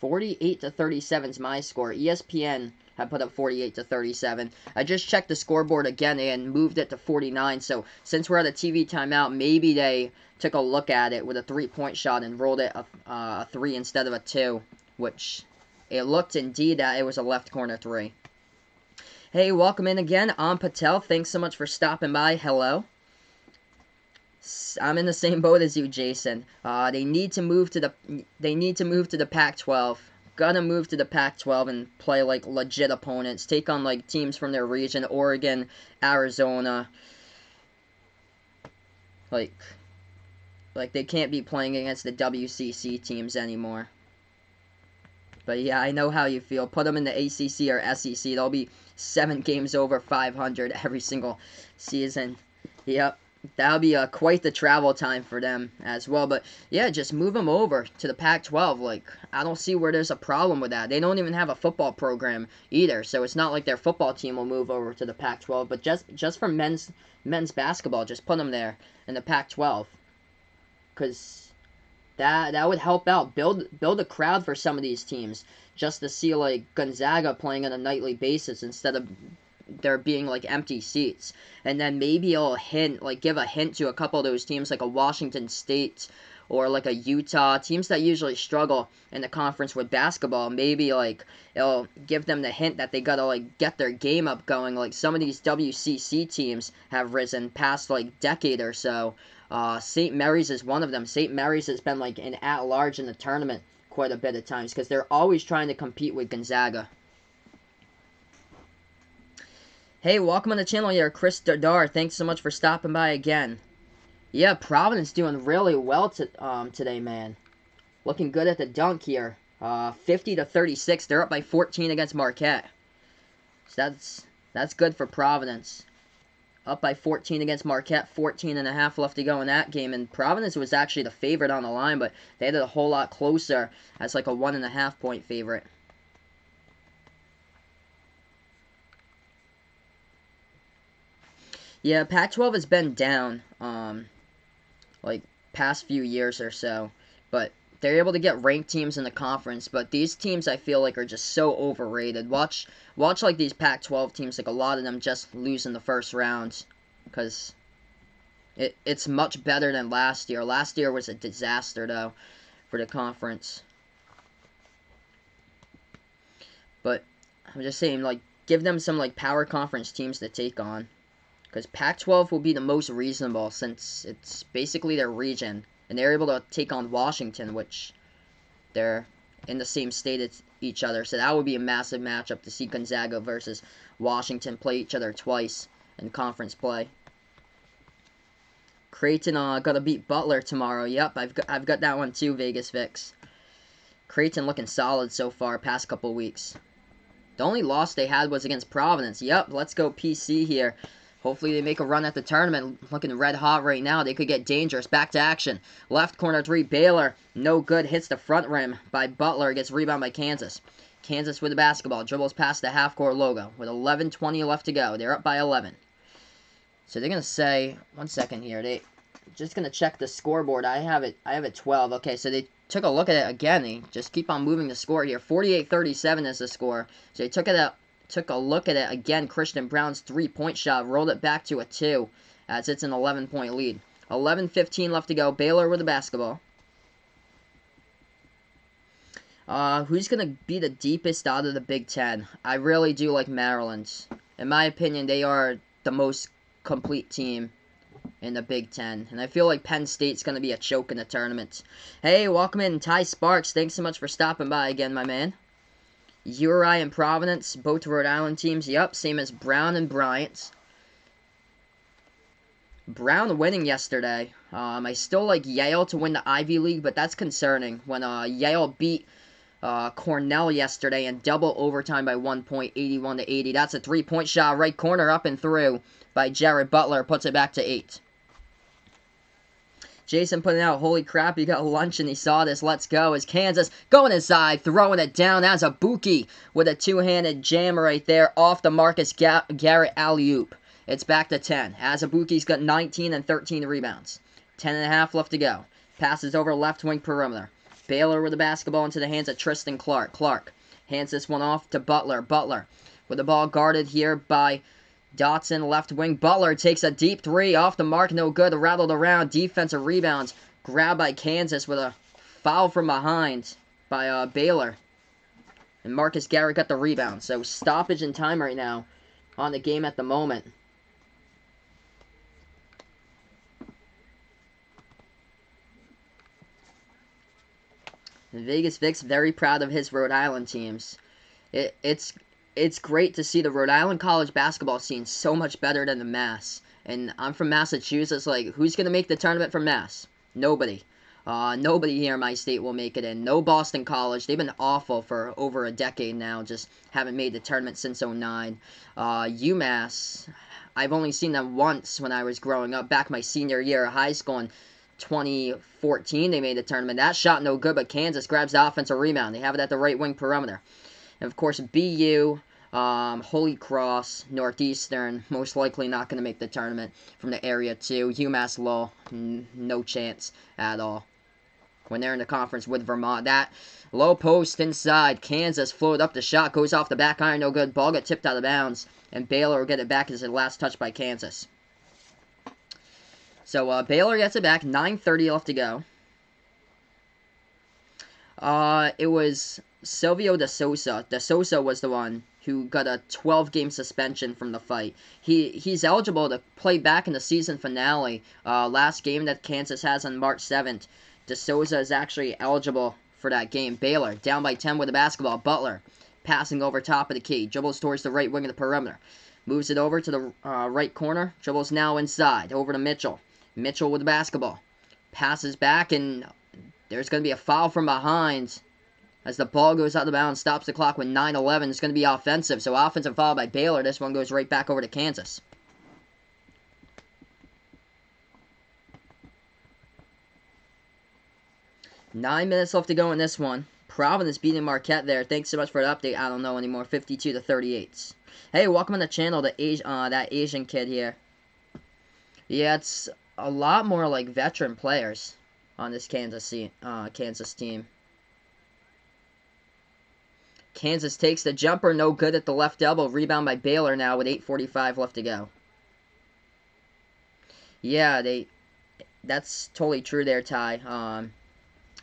48-37 is my score. ESPN had put up 48-37. I just checked the scoreboard again and moved it to 49. So since we're at a TV timeout, maybe they took a look at it with a 3-point shot and rolled it a 3 instead of a 2, which it looked indeed that it was a left corner 3. Hey, welcome in again. I'm Patel. Thanks so much for stopping by. Hello. I'm in the same boat as you, Jason. They need to move to the Pac-12. Gotta move to the Pac-12 and play like legit opponents. Take on like teams from their region, Oregon, Arizona. Like they can't be playing against the WCC teams anymore. But yeah, I know how you feel. Put them in the ACC or SEC. They'll be 7 games over 500 every single season. Yep. That'll be quite the travel time for them as well. But yeah, just move them over to the Pac-12. Like, I don't see where there's a problem with that. They don't even have a football program either. So it's not like their football team will move over to the Pac-12. But just for men's basketball, just put them there in the Pac-12. Because that would help out. Build a crowd for some of these teams. Just to see, like, Gonzaga playing on a nightly basis instead of there being, like, empty seats. And then maybe it'll give a hint to a couple of those teams, like a Washington State or, like, a Utah. Teams that usually struggle in the conference with basketball. Maybe, like, it'll give them the hint that they gotta, like, get their game up going. Like, some of these WCC teams have risen past, like, decade or so. St. Mary's is one of them. St. Mary's has been, like, an at-large in the tournament quite a bit of times because they're always trying to compete with Gonzaga. Hey, welcome on the channel here, Chris Dardar. Thanks so much for stopping by again. Yeah, Providence doing really well today, man. Looking good at the dunk here. 50-36. They're up by 14 against Marquette. So that's good for Providence. Up by 14 against Marquette, 14.5 left to go in that game. And Providence was actually the favorite on the line, but they had it a whole lot closer as like a 1.5 point favorite. Yeah, Pac-12 has been down, like, past few years or so. But they're able to get ranked teams in the conference. But these teams, I feel like, are just so overrated. Watch like, these Pac-12 teams, like, a lot of them just lose in the first round. Because it's much better than last year. Last year was a disaster, though, for the conference. But I'm just saying, like, give them some, like, power conference teams to take on. Because Pac-12 will be the most reasonable since it's basically their region. And they're able to take on Washington, which they're in the same state as each other. So that would be a massive matchup to see Gonzaga versus Washington play each other twice in conference play. Creighton got to beat Butler tomorrow. Yep, I've got that one too, Vegas Vix. Creighton looking solid so far past couple weeks. The only loss they had was against Providence. Yep, let's go PC here. Hopefully they make a run at the tournament. Looking red hot right now. They could get dangerous. Back to action. Left corner 3. Baylor. No good. Hits the front rim by Butler. Gets rebound by Kansas. Kansas with the basketball. Dribbles past the half-court logo. With 11:20 left to go. They're up by 11. So they're going to say... One second here. They just going to check the scoreboard. I have it 12. Okay, so they took a look at it again. They just keep on moving the score here. 48-37 is the score. So they took a look at it again. Christian Brown's 3-point shot rolled it back to a 2 as it's an 11-point lead. 11:15 left to go. Baylor with the basketball. Who's going to be the deepest out of the Big Ten? I really do like Maryland. In my opinion, they are the most complete team in the Big Ten. And I feel like Penn State's going to be a choke in the tournament. Hey, welcome in, Ty Sparks. Thanks so much for stopping by again, my man. URI and Providence, both Rhode Island teams. Yep, same as Brown and Bryant. Brown winning yesterday. I still like Yale to win the Ivy League, but that's concerning. When Yale beat Cornell yesterday in double overtime by 1 point, 81-80. That's a 3-point shot, right corner, up and through by Jared Butler. Puts it back to 8. Jason putting out, holy crap, he got lunch and he saw this. Let's go. As Kansas going inside, throwing it down as a Buki with a two-handed jam right there off the Marcus Garrett alley-oop. It's back to 10. Azubuike's got 19 and 13 rebounds. 10.5 left to go. Passes over left wing perimeter. Baylor with the basketball into the hands of Tristan Clark. Clark hands this one off to Butler. Butler with the ball guarded here by Dotson, left wing. Butler takes a deep 3 off the mark. No good. Rattled around. Defensive rebounds. Grabbed by Kansas with a foul from behind by Baylor. And Marcus Garrett got the rebound. So stoppage in time right now on the game at the moment. Vegas Vic's very proud of his Rhode Island teams. It's great to see the Rhode Island college basketball scene so much better than the Mass. And I'm from Massachusetts. Like, who's gonna make the tournament from Mass? Nobody. Nobody here in my state will make it in. No Boston College. They've been awful for over a decade now. Just haven't made the tournament since '09. UMass, I've only seen them once when I was growing up. Back my senior year of high school in 2014, they made the tournament. That shot no good, but Kansas grabs the offensive rebound. They have it at the right wing perimeter. And, of course, BU, Holy Cross, Northeastern, most likely not going to make the tournament from the area too. UMass Lowell, no chance at all. When they're in the conference with Vermont. That low post inside. Kansas floated up the shot. Goes off the back iron. No good. Ball got tipped out of bounds. And Baylor will get it back as the last touch by Kansas. So Baylor gets it back. 9:30 left to go. It was Silvio De Sousa. De Sousa was the one who got a 12-game suspension from the fight. He's eligible to play back in the season finale. Last game that Kansas has on March 7th. De Sousa is actually eligible for that game. Baylor down by 10 with the basketball. Butler passing over top of the key. Dribbles towards the right wing of the perimeter. Moves it over to the right corner. Dribbles now inside. Over to Mitchell. Mitchell with the basketball. Passes back, and there's going to be a foul from behind as the ball goes out of bounds. Stops the clock with 9:11. It's going to be offensive. So offensive foul by Baylor. This one goes right back over to Kansas. Nine minutes left to go in this one. Providence beating Marquette there. Thanks so much for the update. I don't know anymore. 52-38. Hey, welcome on the channel, that Asian kid here. Yeah, it's a lot more like veteran players on this Kansas team. Kansas takes the jumper. No good at the left elbow. Rebound by Baylor now with 8:45 left to go. Yeah, that's totally true there, Ty.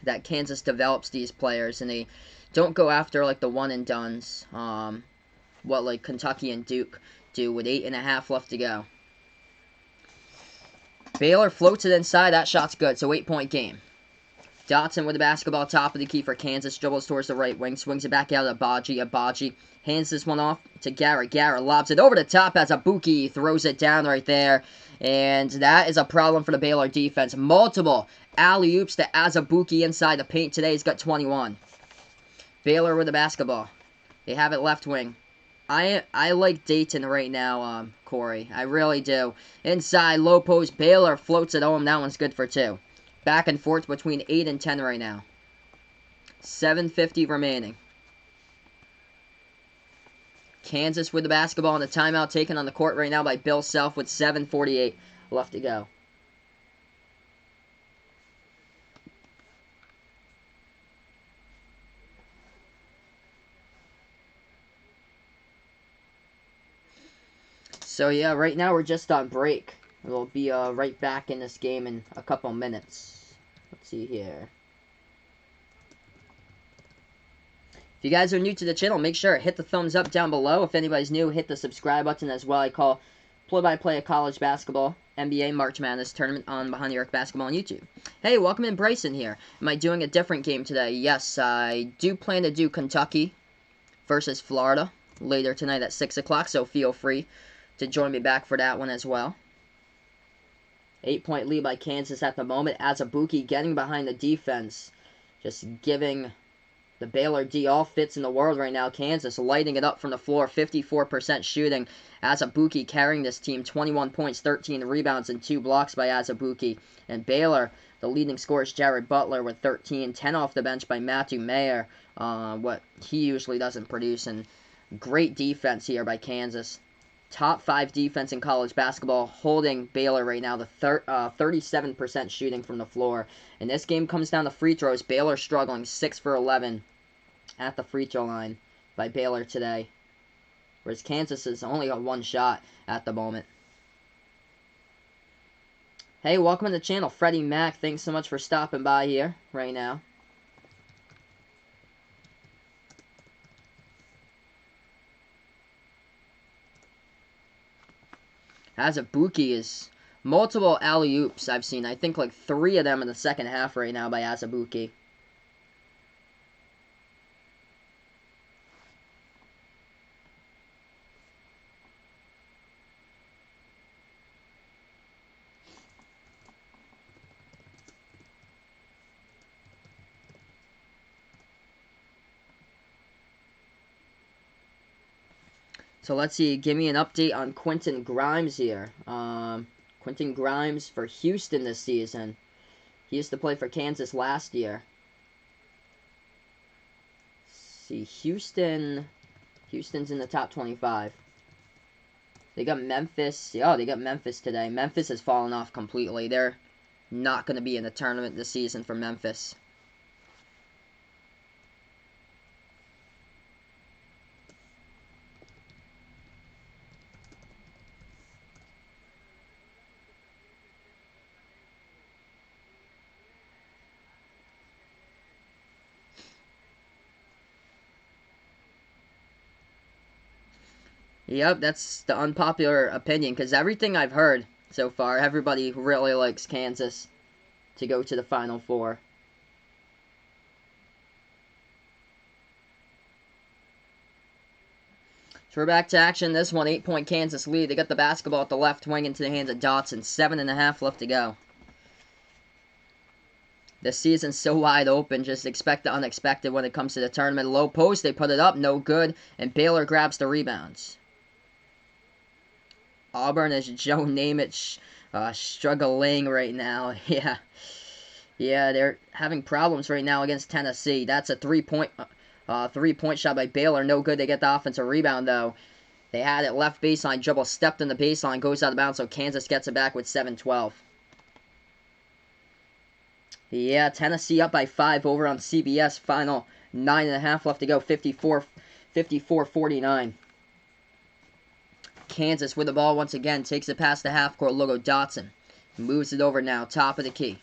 That Kansas develops these players, and they don't go after like the one and dones. What like Kentucky and Duke do with 8.5 left to go. Baylor floats it inside. That shot's good. So 8-point game. Dotson with the basketball, top of the key for Kansas. Dribbles towards the right wing. Swings it back out to Abaji. Abaji hands this one off to Garrett. Garrett lobs it over the top as Abuki throws it down right there. And that is a problem for the Baylor defense. Multiple alley-oops to Azubuike inside the paint today. He's got 21. Baylor with the basketball. They have it left wing. I like Dayton right now, Corey. I really do. Inside, low post. Baylor floats it home. That one's good for 2. Back and forth between 8 and 10 right now. 7:50 remaining. Kansas with the basketball and the timeout taken on the court right now by Bill Self with 7:48 left to go. So yeah, right now we're just on break. We'll be right back in this game in a couple minutes. Let's see here. If you guys are new to the channel, make sure to hit the thumbs up down below. If anybody's new, hit the subscribe button as well. I call play-by-play of college basketball, NBA, March Madness tournament on Behind the Arc Basketball on YouTube. Hey, welcome in, Bryson here. Am I doing a different game today? Yes, I do plan to do Kentucky versus Florida later tonight at 6 o'clock, so feel free to join me back for that one as well. 8-point lead by Kansas at the moment. Azubuike getting behind the defense. Just giving the Baylor D all fits in the world right now. Kansas lighting it up from the floor. 54% shooting. Azubuike carrying this team. 21 points, 13 rebounds, and 2 blocks by Azubuike. And Baylor, the leading scorer is Jared Butler with 13. 10 off the bench by Matthew Mayer. What he usually doesn't produce. And great defense here by Kansas. Top 5 defense in college basketball, holding Baylor right now, the 37% shooting from the floor. And this game comes down to free throws. Baylor struggling, 6 for 11 at the free throw line by Baylor today. Whereas Kansas is only got 1 shot at the moment. Hey, welcome to the channel, Freddie Mac. Thanks so much for stopping by here right now. Azubuike is multiple alley-oops I've seen. I think like 3 of them in the second half right now by Azubuike. So let's see. Give me an update on Quentin Grimes here. Quentin Grimes for Houston this season. He used to play for Kansas last year. Let's see, Houston's in the top 25. They got Memphis. Oh, they got Memphis today. Memphis has fallen off completely. They're not going to be in the tournament this season for Memphis. Yep, that's the unpopular opinion, because everything I've heard so far, everybody really likes Kansas to go to the Final Four. So we're back to action. This one, 8-point Kansas lead. They got the basketball at the left wing into the hands of Dotson. 7.5 left to go. The season's so wide open. Just expect the unexpected when it comes to the tournament. Low post, they put it up, no good, and Baylor grabs the rebounds. Auburn, as Joe Namath, struggling right now. Yeah, they're having problems right now against Tennessee. That's a three-point shot by Baylor. No good. They get the offensive rebound, though. They had it left baseline. Dribble stepped in the baseline. Goes out of bounds, so Kansas gets it back with 7-12. Yeah, Tennessee up by 5 over on CBS. Final 9.5 left to go. 54-49. Kansas with the ball once again. Takes it past the half-court logo. Dotson moves it over now. Top of the key.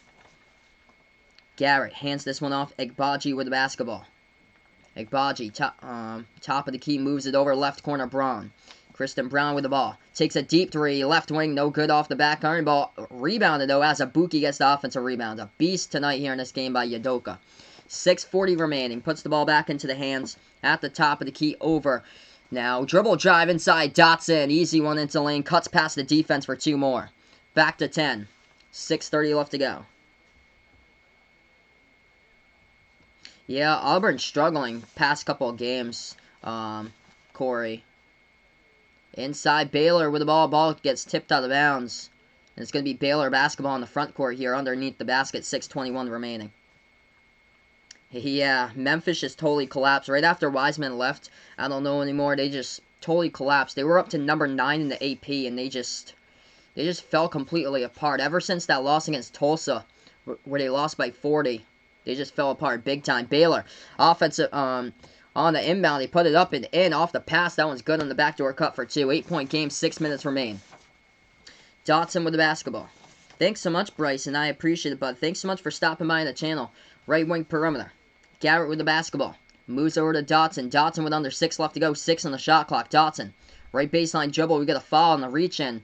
Garrett hands this one off. Agbaji with the basketball. Agbaji, top of the key, moves it over. Left corner, Braun. Kristen Brown with the ball. Takes a deep three. Left wing, no good off the back iron. Ball rebounded, though, as Abuki gets the offensive rebound. A beast tonight here in this game by Udoka. 6:40 remaining. Puts the ball back into the hands at the top of the key over. Now, dribble drive inside. Dotson. Easy one into lane. Cuts past the defense for 2 more. Back to 10. 6:30 left to go. Yeah, Auburn struggling past couple of games, Corey. Inside, Baylor with the ball. Ball gets tipped out of bounds. And it's going to be Baylor basketball in the front court here underneath the basket. 6:21 remaining. Yeah, Memphis just totally collapsed. Right after Wiseman left, I don't know anymore. They just totally collapsed. They were up to number 9 in the AP, and they just fell completely apart. Ever since that loss against Tulsa, where they lost by 40, they just fell apart big time. Baylor, offensive, on the inbound, they put it up and in off the pass. That one's good on the backdoor cut for 2. 8-point game, 6 minutes remain. Dotson with the basketball. Thanks so much, Bryson. I appreciate it, bud. Thanks so much for stopping by the channel. Right wing perimeter. Garrett with the basketball. Moves over to Dotson. Dotson with under 6 left to go. 6 on the shot clock. Dotson. Right baseline dribble. We got a foul on the reach in.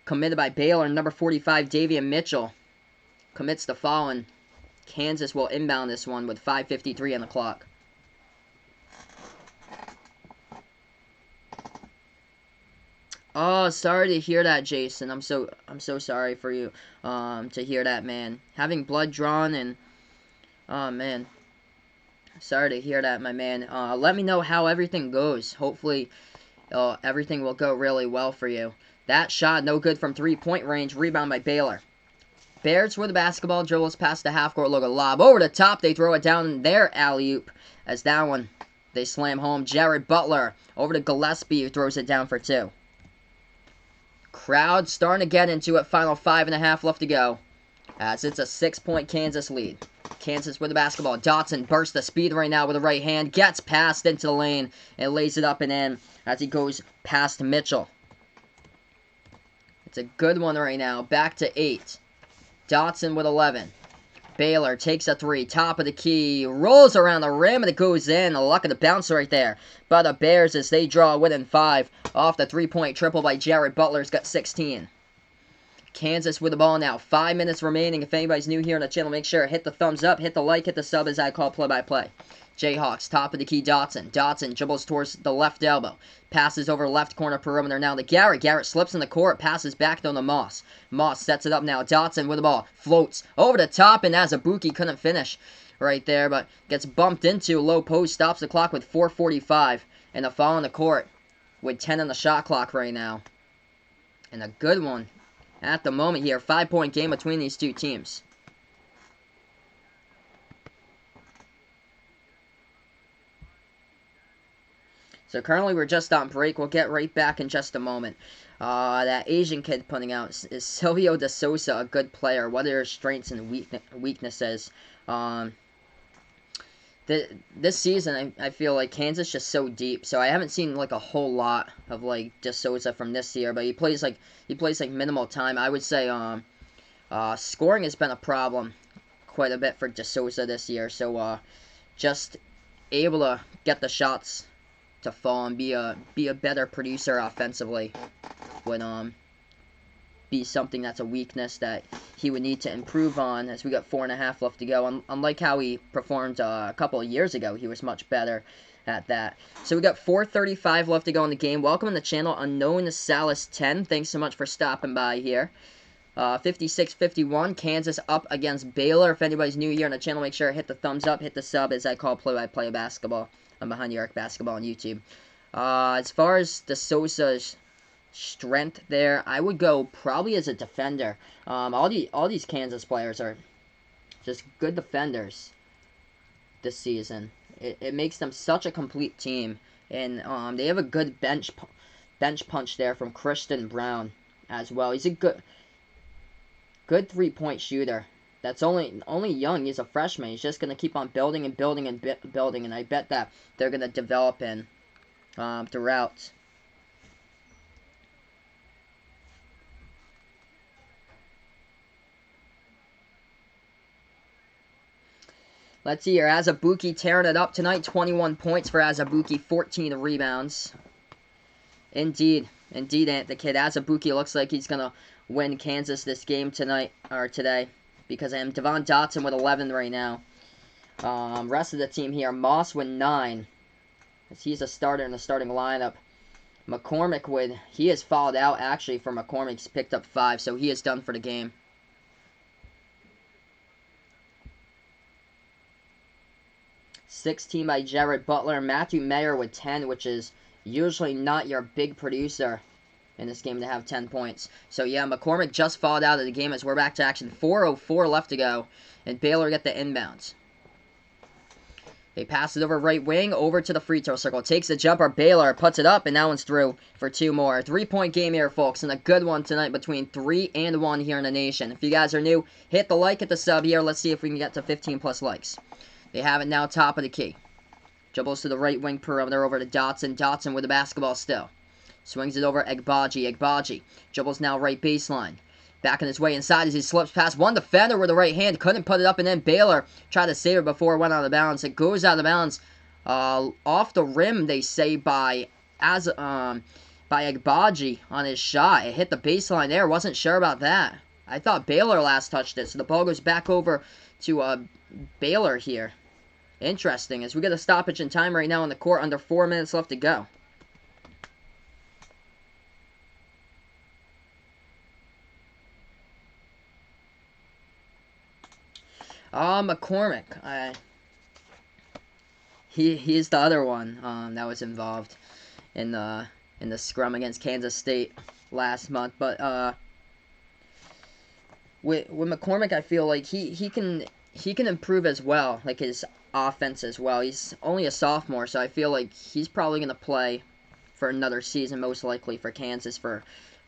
Committed by Baylor. Number 45, Davian Mitchell. Commits the foul, and Kansas will inbound this one with 5:53 on the clock. Oh, sorry to hear that, Jason. I'm so sorry for you to hear that, man. Having blood drawn and oh man. Sorry to hear that, my man. Let me know how everything goes. Hopefully everything will go really well for you. That shot no good from 3-point range. Rebound by Baylor. Bears with the basketball, dribbles past the half-court logo. Lob over the top. They throw it down their alley-oop. As that one, they slam home. Jared Butler over to Gillespie, who throws it down for 2. Crowd starting to get into it. Final 5.5 left to go. As it's a 6-point Kansas lead. Kansas with the basketball. Dotson bursts the speed right now with the right hand. Gets passed into the lane and lays it up and in as he goes past Mitchell. It's a good one right now. Back to 8. Dotson with 11. Baylor takes a 3. Top of the key. Rolls around the rim and it goes in. The luck of the bounce right there. By the Bears as they draw within 5. Off the 3-point triple by Jared Butler's got 16. Kansas with the ball now. 5 minutes remaining. If anybody's new here on the channel, make sure hit the thumbs up, hit the like, hit the sub as I call play-by-play. Jayhawks, top of the key, Dotson. Dotson dribbles towards the left elbow. Passes over left corner perimeter now to Garrett. Garrett slips in the court. Passes back down to Moss. Moss sets it up now. Dotson with the ball. Floats over the top, and Azubuike couldn't finish right there, but gets bumped into. Low post stops the clock with 4:45. And a foul on the court. with 10 on the shot clock right now. And a good one at the moment here. 5-point game between these two teams. So currently we're just on break. We'll get right back in just a moment. That Asian kid putting out is Silvio De Sousa, a good player. What are his strengths and weaknesses? This season, I feel like Kansas just so deep. So I haven't seen like a whole lot of like De Sousa from this year, but he plays like minimal time. I would say scoring has been a problem quite a bit for De Sousa this year. So just able to get the shots to fall and be a better producer offensively would be something that's a weakness that he would need to improve on, as we got 4.5 left to go. Unlike how he performed a couple of years ago, he was much better at that. So we got 4:35 left to go in the game. Welcome to the channel, Unknown Salas 10. Thanks so much for stopping by here. 56-51, Kansas up against Baylor. If anybody's new here on the channel, make sure to hit the thumbs up, hit the sub, as I call play-by-play basketball. I'm Behind the Arc Basketball on YouTube. As far as De Sousa's strength there, I would go probably as a defender. All these Kansas players are just good defenders this season. It makes them such a complete team, and they have a good bench punch there from Christian Brown as well. He's a good 3-point shooter. That's only young. He's a freshman. He's just going to keep on building and building and building, and I bet that they're going to develop in throughout. Let's see here. Azubuike tearing it up tonight. 21 points for Azubuike, 14 rebounds. Indeed, the kid Azubuike looks like he's going to win Kansas this game tonight, or today, because I am Devon Dotson with 11 right now. Rest of the team here, Moss with 9, as he's a starter in the starting lineup. McCormick he has fouled out actually for McCormick's picked up 5, so he is done for the game. Sixteen by Jared Butler. Matthew Mayer with 10, which is usually not your big producer in this game to have 10 points. So yeah, McCormick just fouled out of the game as we're back to action. 4:04 left to go, and Baylor get the inbounds. They pass it over right wing, over to the free throw circle. Takes the jumper, Baylor puts it up, and that one's through for 2 more. 3-point game here, folks, and a good one tonight between 3 and 1 here in the nation. If you guys are new, hit the like, hit the sub here. Let's see if we can get to 15 plus likes. They have it now, top of the key. Dribbles to the right wing perimeter over to Dotson. Dotson with the basketball still. Swings it over Egbaji. Egbaji dribbles now right baseline. Backing his way inside as he slips past one defender with the right hand. Couldn't put it up, and then Baylor tried to save it before it went out of bounds. It goes out of bounds off the rim, they say, by Egbaji on his shot. It hit the baseline there. Wasn't sure about that. I thought Baylor last touched it, so the ball goes back over to Baylor here. Interesting, as we get a stoppage in time right now on the court, under 4 minutes left to go. McCormick, he is the other one that was involved in the scrum against Kansas State last month. But with McCormick, I feel like he can improve as well, like his offense as well. He's only a sophomore, so I feel like he's probably going to play for another season, most likely for Kansas, for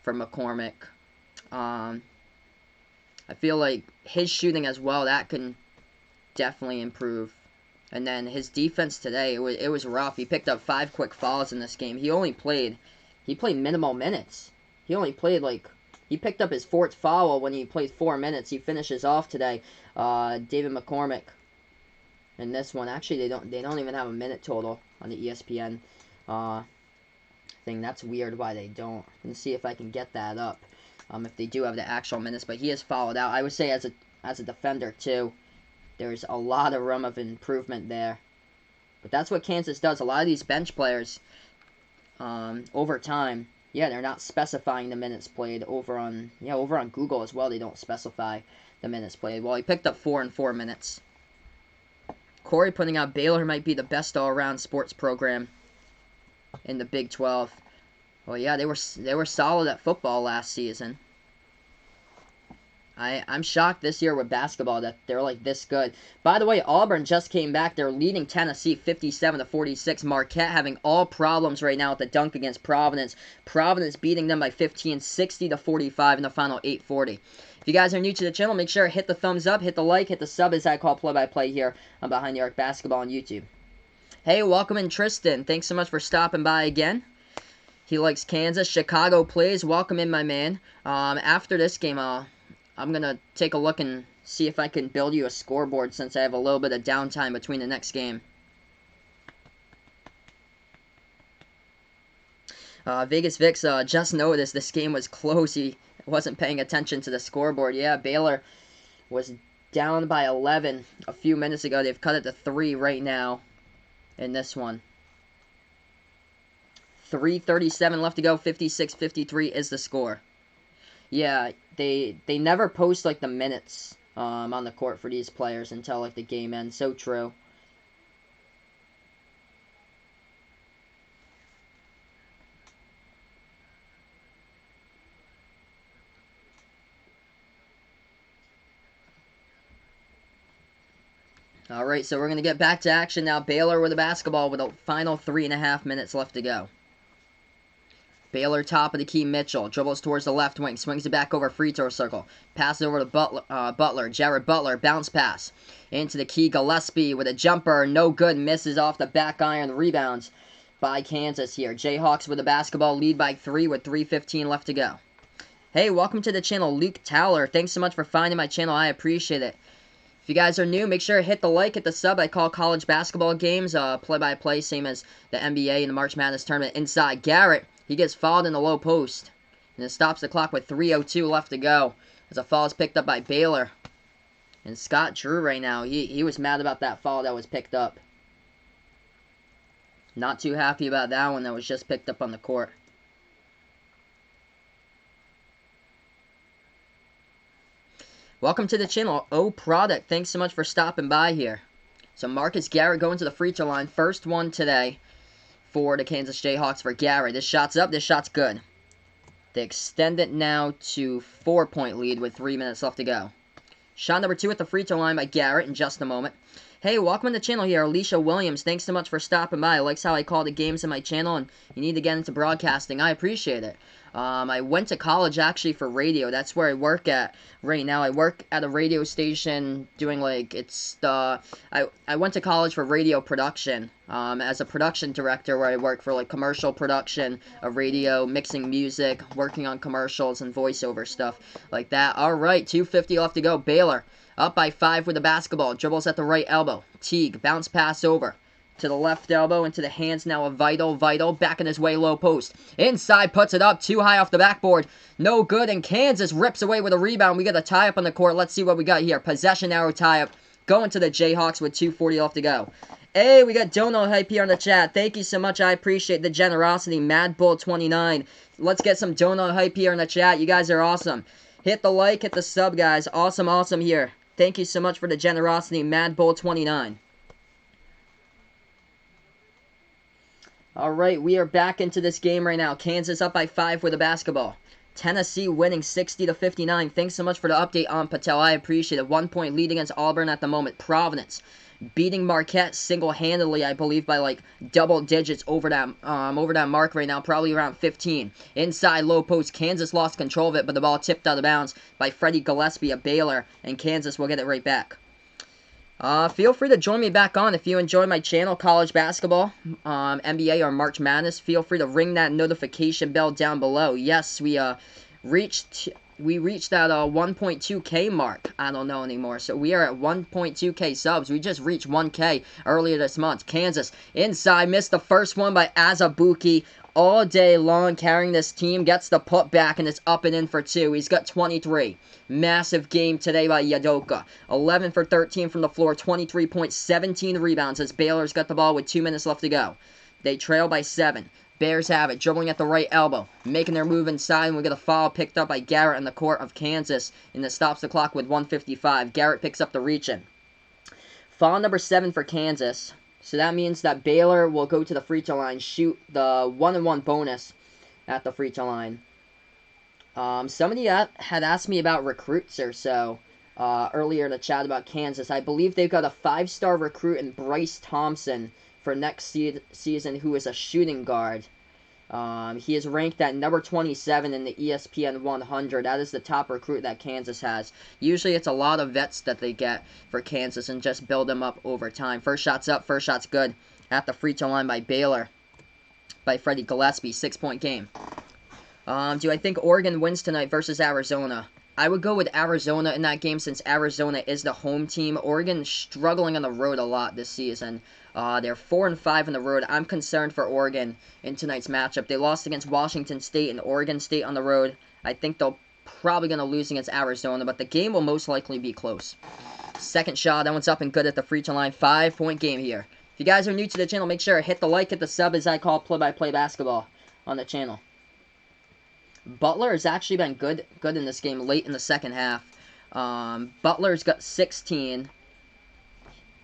McCormick. I feel like his shooting as well, that can definitely improve. And then his defense today, it was rough. He picked up 5 quick fouls in this game. He played minimal minutes. He only played he picked up his 4th foul when he played 4 minutes. He finishes off today, David McCormick. In this one, actually, they don't even have a minute total on the ESPN thing. That's weird why they don't. Let's see if I can get that up. If they do have the actual minutes, but he has fouled out. I would say as a defender too, there's a lot of room of improvement there. But that's what Kansas does. A lot of these bench players, over time, yeah, they're not specifying the minutes played. Over on Google as well, they don't specify the minutes played. Well, he picked up 4 in 4 minutes. Corey putting out Baylor might be the best all-around sports program in the Big 12. Well, yeah, they were solid at football last season. I'm shocked this year with basketball that they're like this good. By the way, Auburn just came back. They're leading Tennessee 57-46. Marquette having all problems right now with the dunk against Providence. Providence beating them by 15, 60-45 in the final 8:40. If you guys are new to the channel, make sure to hit the thumbs up, hit the like, hit the sub as I call play-by-play here on Behind the Arc Basketball on YouTube. Hey, welcome in Tristan. Thanks so much for stopping by again. He likes Kansas. Chicago plays. Welcome in, my man. After this game, I'm going to take a look and see if I can build you a scoreboard since I have a little bit of downtime between the next game. Vegas Vix just noticed this game was close. He wasn't paying attention to the scoreboard. Yeah, Baylor was down by 11 a few minutes ago. They've cut it to 3 right now in this one. 3:37 left to go. 56-53 is the score. Yeah, they never post like the minutes on the court for these players until like the game ends. So true. Alright, so we're going to get back to action now. Baylor with the basketball with a final 3.5 minutes left to go. Baylor top of the key. Mitchell dribbles towards the left wing, swings it back over free throw circle, passes over to Butler. Jared Butler, bounce pass into the key. Gillespie with a jumper, no good, misses off the back iron. Rebounds by Kansas here. Jayhawks with the basketball, lead by 3 with 3:15 left to go. Hey, welcome to the channel, Luke Towler. Thanks so much for finding my channel. I appreciate it. If you guys are new, make sure to hit the like, hit the sub. I call college basketball games play-by-play, same as the NBA and the March Madness tournament. Inside, Garrett. He gets fouled in the low post. And it stops the clock with 3:02 left to go. As a foul is picked up by Baylor. And Scott Drew right now, he was mad about that foul that was picked up. Not too happy about that one that was just picked up on the court. Welcome to the channel, O Product. Thanks so much for stopping by here. So Marcus Garrett going to the free throw line. First one today for the Kansas Jayhawks for Garrett. This shot's up. This shot's good. They extend it now to 4-point lead with 3 minutes left to go. Shot number 2 at the free throw line by Garrett in just a moment. Hey, welcome to the channel here, Alicia Williams. Thanks so much for stopping by. Likes how I call the games in my channel, and you need to get into broadcasting. I appreciate it. I went to college actually for radio. That's where I work at right now. I work at a radio station doing like I went to college for radio production as a production director, where I work for like commercial production of radio, mixing music, working on commercials and voiceover stuff like that. All right, 2:50 left to go. Baylor up by 5 with the basketball. Dribbles at the right elbow. Teague bounce pass over to the left elbow, into the hands now of Vital. Back in his way, low post. Inside, puts it up, too high off the backboard. No good, and Kansas rips away with a rebound. We got a tie-up on the court. Let's see what we got here. Possession arrow tie-up. Going to the Jayhawks with 2:40 left to go. Hey, we got Dono Hype here on the chat. Thank you so much. I appreciate the generosity. Mad Bull 29. Let's get some Dono Hype here in the chat. You guys are awesome. Hit the like, hit the sub, guys. Awesome here. Thank you so much for the generosity. Mad Bull 29. Alright, we are back into this game right now. Kansas up by 5 with the basketball. Tennessee winning 60-59. Thanks so much for the update on Patel. I appreciate it. 1-point lead against Auburn at the moment. Providence beating Marquette single-handedly, I believe, by like double digits over that mark right now, probably around 15. Inside low post, Kansas lost control of it, but the ball tipped out of bounds by Freddie Gillespie of Baylor, and Kansas will get it right back. Feel free to join me back on if you enjoy my channel, college basketball, NBA, or March Madness. Feel free to ring that notification bell down below. Yes, we reached that 1.2K mark. I don't know anymore. So we are at 1.2K subs. We just reached 1K earlier this month. Kansas inside, missed the first one by Azubuike. All day long carrying this team, gets the put back, and it's up and in for 2. He's got 23. Massive game today by Yadoka. 11 for 13 from the floor, 23 points, 17 rebounds as Baylor's got the ball with 2 minutes left to go. They trail by 7. Bears have it, dribbling at the right elbow, making their move inside, and we get a foul picked up by Garrett in the court of Kansas, and that stops the clock with 1:55. Garrett picks up the reach-in. Foul number 7 for Kansas. So that means that Baylor will go to the free throw line, shoot the 1-and-1 bonus at the free throw line. Somebody had asked me about recruits or so earlier in the chat about Kansas. I believe they've got a 5-star recruit in Bryce Thompson for next season, who is a shooting guard. He is ranked at number 27 in the ESPN 100. That is the top recruit that Kansas has. Usually it's a lot of vets that they get for Kansas and just build them up over time. First shot's up, first shot's good. At the free throw line by Baylor, by Freddie Gillespie, 6-point game. Do I think Oregon wins tonight versus Arizona? I would go with Arizona in that game since Arizona is the home team. Oregon struggling on the road a lot this season. They're 4-5 on the road. I'm concerned for Oregon in tonight's matchup. They lost against Washington State and Oregon State on the road. I think they'll probably going to lose against Arizona, but the game will most likely be close. Second shot, that one's up and good at the free throw line. 5-point game here. If you guys are new to the channel, make sure to hit the like, hit the sub, as I call play-by-play basketball on the channel. Butler has actually been good in this game late in the second half. Butler's got 16.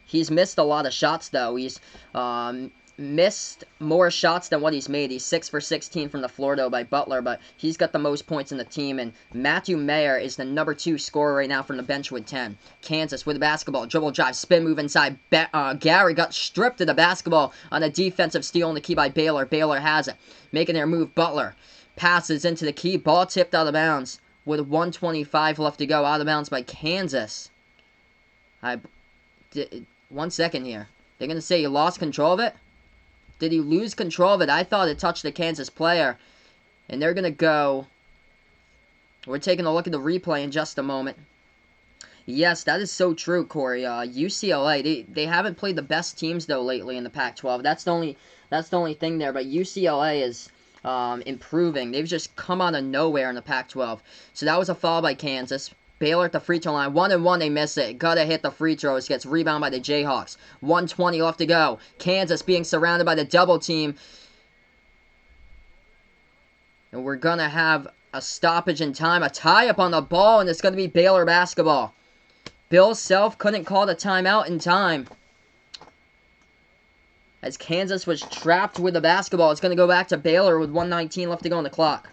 He's missed a lot of shots, though. He's missed more shots than what he's made. He's 6 for 16 from the floor, though, by Butler, but he's got the most points in the team. And Matthew Mayer is the number 2 scorer right now from the bench with 10. Kansas with the basketball. Dribble drive, spin move inside. Gary got stripped of the basketball on a defensive steal in the key by Baylor. Baylor has it. Making their move, Butler passes into the key. Ball tipped out of bounds with 1:25 left to go. Out of bounds by Kansas. 1 second here. They're going to say he lost control of it? Did he lose control of it? I thought it touched the Kansas player. And they're going to go. We're taking a look at the replay in just a moment. Yes, that is so true, Corey. UCLA, they haven't played the best teams, though, lately in the Pac-12. That's the only thing there. But UCLA is improving. They've just come out of nowhere in the Pac-12. So that was a foul by Kansas. Baylor at the free throw line. 1-and-1, they miss it. Gotta hit the free throws. Gets rebound by the Jayhawks. 1:20 left to go. Kansas being surrounded by the double team. And we're gonna have a stoppage in time. A tie-up on the ball, and it's gonna be Baylor basketball. Bill Self couldn't call the timeout in time, as Kansas was trapped with the basketball. It's gonna go back to Baylor with 1:19 left to go on the clock.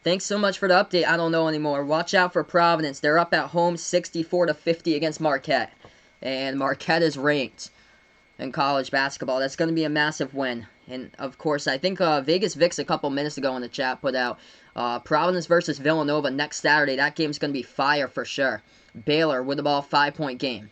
Thanks so much for the update. I don't know anymore. Watch out for Providence. They're up at home 64-50 against Marquette. And Marquette is ranked in college basketball. That's going to be a massive win. And, of course, I think Vegas Vix a couple minutes ago in the chat put out Providence versus Villanova next Saturday. That game's going to be fire for sure. Baylor with the ball, 5-point game.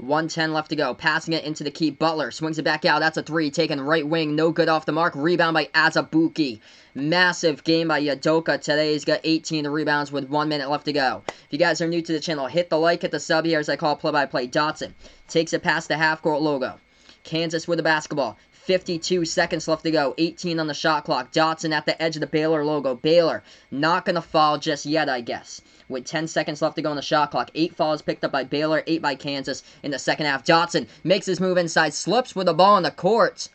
1:10 left to go. Passing it into the key. Butler swings it back out. That's a 3. Taken right wing. No good off the mark. Rebound by Azubuike. Massive game by Udoka today. He's got 18 rebounds with 1 minute left to go. If you guys are new to the channel, hit the like, hit the sub here, as I call play-by-play. Dotson takes it past the half-court logo. Kansas with the basketball. 52 seconds left to go. 18 on the shot clock. Dotson at the edge of the Baylor logo. Baylor not going to foul just yet, I guess. With 10 seconds left to go on the shot clock. 8 fouls picked up by Baylor, 8 by Kansas in the second half. Dotson makes his move inside, slips with the ball on the court.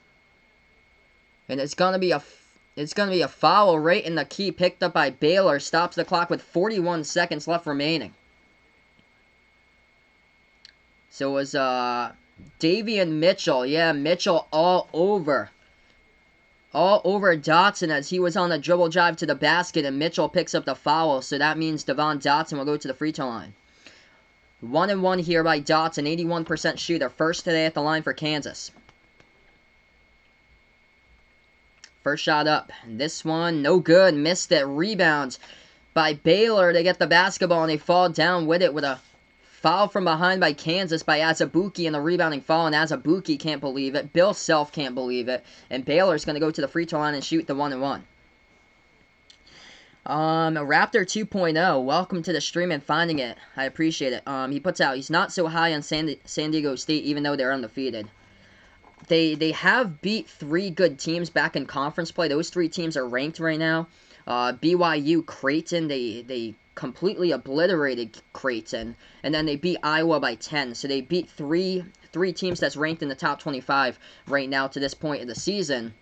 And it's going to be a foul right in the key picked up by Baylor. Stops the clock with 41 seconds left remaining. So it was Davian Mitchell. Yeah, Mitchell all over Dotson as he was on the dribble drive to the basket, and Mitchell picks up the foul, so that means Devon Dotson will go to the free throw line. 1-and-1 here by Dotson, 81% shooter, first today at the line for Kansas. First shot up, this one no good, missed it. Rebounds by Baylor. They get the basketball and they fall down with it with a foul from behind by Kansas by Azubuike, and the rebounding foul, and Azubuike can't believe it. Bill Self can't believe it. And Baylor's going to go to the free throw line and shoot the 1-and-1. Raptor 2.0, welcome to the stream and finding it. I appreciate it. He puts out, he's not so high on San Diego State, even though they're undefeated. They have beat 3 good teams back in conference play. Those 3 teams are ranked right now. BYU, Creighton, they completely obliterated Creighton, and then they beat Iowa by 10. So they beat three teams that's ranked in the top 25 right now to this point of the season.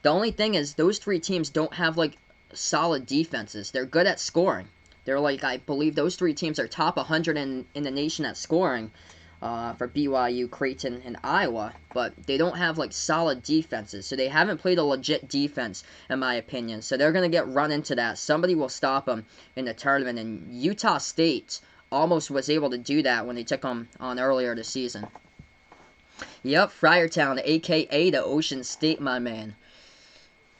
The only thing is those 3 teams don't have like solid defenses. They're good at scoring. They're like, I believe those 3 teams are top 100 in the nation at scoring. for BYU, Creighton, and Iowa, but they don't have like solid defenses, so they haven't played a legit defense in my opinion. So they're gonna get run into that. Somebody will stop them in the tournament, and Utah State almost was able to do that when they took them on earlier this season. Yep, Friartown, aka the Ocean State, my man.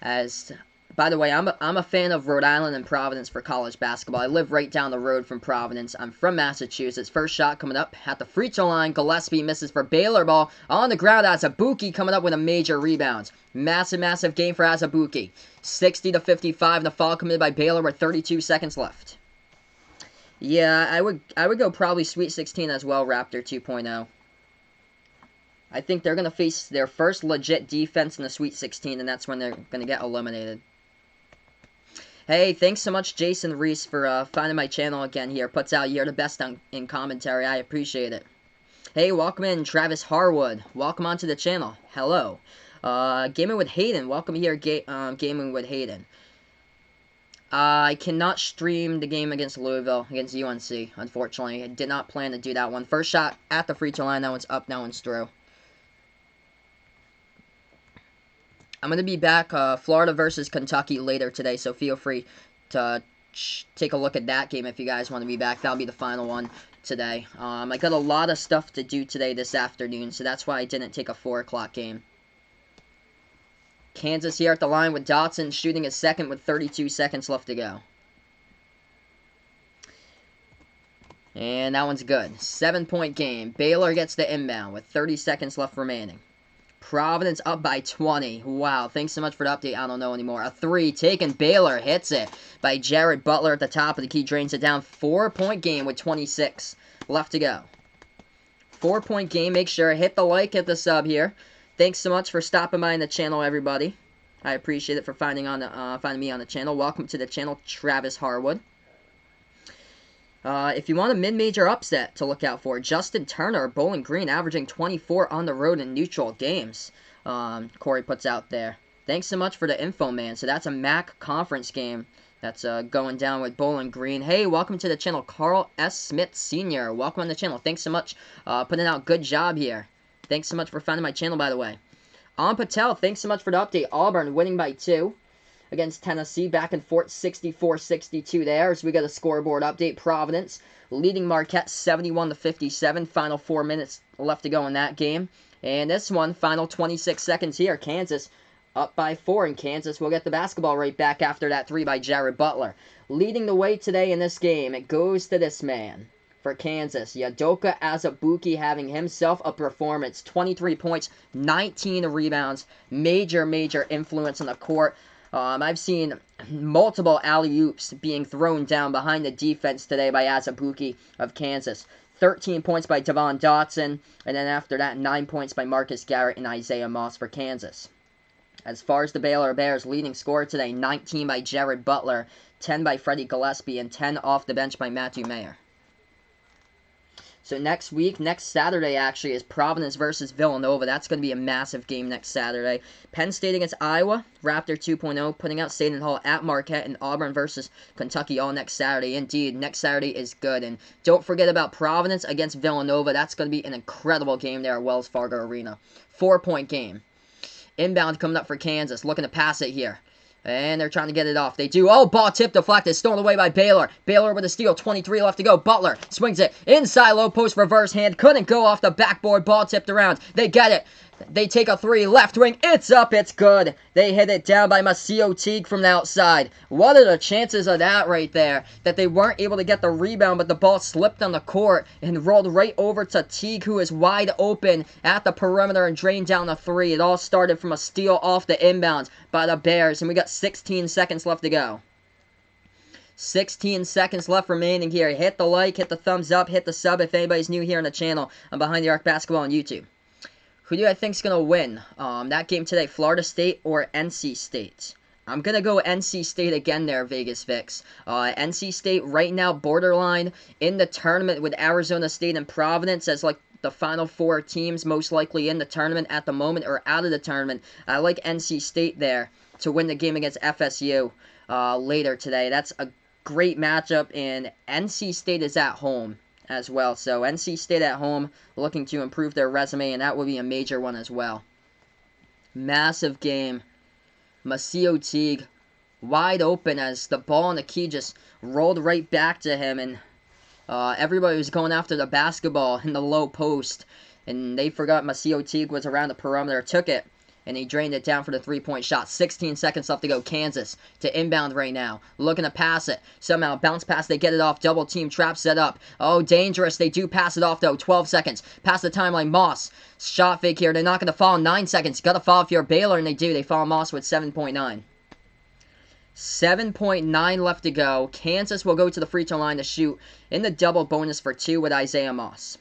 As by the way, I'm a fan of Rhode Island and Providence for college basketball. I live right down the road from Providence. I'm from Massachusetts. First shot coming up at the free throw line. Gillespie misses for Baylor ball. On the ground, Azubuike coming up with a major rebound. Massive game for Azubuike. 60-55. The foul committed by Baylor with 32 seconds left. Yeah, I would go probably Sweet 16 as well, Raptor 2.0. I think they're going to face their first legit defense in the Sweet 16, and that's when they're going to get eliminated. Hey, thanks so much, Jason Reese, for finding my channel again here. Puts out You're the Best in commentary. I appreciate it. Hey, welcome in, Travis Harwood. Welcome onto the channel. Hello. Gaming with Hayden. Welcome here, Gaming with Hayden. I cannot stream the game against Louisville, against UNC, unfortunately. I did not plan to do that one. First shot at the free throw line. That one's up, that one's through. I'm going to be back Florida versus Kentucky later today, so feel free to take a look at that game if you guys want to be back. That'll be the final one today. I got a lot of stuff to do today this afternoon, so that's why I didn't take a 4 o'clock game. Kansas here at the line with Dotson shooting his second with 32 seconds left to go. And that one's good. 7-point game. Baylor gets the inbound with 30 seconds left remaining. Providence up by 20. Wow, thanks so much for the update. I don't know anymore. A 3 taken. Baylor hits it by Jared Butler at the top of the key. Drains it down. 4-point game with 26 left to go. 4-point game. Make sure hit the like, hit the sub here. Thanks so much for stopping by in the channel, everybody. I appreciate it for finding me on the channel. Welcome to the channel, Travis Harwood. If you want a mid-major upset to look out for, Justin Turner, Bowling Green, averaging 24 on the road in neutral games. Corey puts out there. Thanks so much for the info, man. So that's a MAC conference game that's going down with Bowling Green. Hey, welcome to the channel, Carl S. Smith Sr. Welcome on the channel. Thanks so much. Putting out good job here. Thanks so much for finding my channel, by the way. Patel, thanks so much for the update. Auburn winning by 2. Against Tennessee, back and forth, 64-62 there. So we got a scoreboard update. Providence leading Marquette 71-57. Final 4 minutes left to go in that game. And this one, final 26 seconds here. Kansas up by 4, and Kansas will get the basketball right back after that 3 by Jared Butler. Leading the way today in this game, it goes to this man. For Kansas, Udoka Azubuike having himself a performance. 23 points, 19 rebounds. Major influence on the court. I've seen multiple alley-oops being thrown down behind the defense today by Azubuike of Kansas. 13 points by Devon Dotson, and then after that, 9 points by Marcus Garrett and Isaiah Moss for Kansas. As far as the Baylor Bears, leading scorer today, 19 by Jared Butler, 10 by Freddie Gillespie, and 10 off the bench by Matthew Mayer. So next Saturday actually, is Providence versus Villanova. That's going to be a massive game next Saturday. Penn State against Iowa, Raptor 2.0, putting out Seton Hall at Marquette, and Auburn versus Kentucky all next Saturday. Indeed, next Saturday is good. And don't forget about Providence against Villanova. That's going to be an incredible game there at Wells Fargo Arena. 4-point game. Inbound coming up for Kansas, looking to pass it here. And they're trying to get it off. They do. Oh, ball tip deflected. Stolen away by Baylor. Baylor with a steal. 23 left to go. Butler swings it. Inside low post reverse hand. Couldn't go off the backboard. Ball tipped around. They get it. They take a 3. Left wing. It's up. It's good. They hit it down by Masio Teague from the outside. What are the chances of that right there? That they weren't able to get the rebound, but the ball slipped on the court and rolled right over to Teague, who is wide open at the perimeter and drained down the 3. It all started from a steal off the inbounds by the Bears, and we got 16 seconds left to go. 16 seconds left remaining here. Hit the like, hit the thumbs up, hit the sub if anybody's new here on the channel. I'm Behind the Arc Basketball on YouTube. Who do I think is going to win that game today, Florida State or NC State? I'm going to go NC State again there, Vegas Vix. NC State right now borderline in the tournament with Arizona State and Providence as like the final 4 teams most likely in the tournament at the moment or out of the tournament. I like NC State there to win the game against FSU later today. That's a great matchup, and NC State is at home. as well. So NC State at home looking to improve their resume, and that will be a major one as well. Massive game. Masio Teague wide open as the ball on the key just rolled right back to him, and everybody was going after the basketball in the low post, and they forgot Masio Teague was around the perimeter, took it, and he drained it down for the three-point shot. 16 seconds left to go. Kansas to inbound right now. Looking to pass it. Somehow bounce pass. They get it off. Double team trap set up. Oh, dangerous. They do pass it off, though. 12 seconds. Pass the timeline. Moss. Shot fake here. They're not going to foul. 9 seconds. Got to foul if you're Baylor, and they do. They foul Moss with 7.9. 7.9 left to go. Kansas will go to the free throw line to shoot in the double bonus for 2 with Isaiah Moss.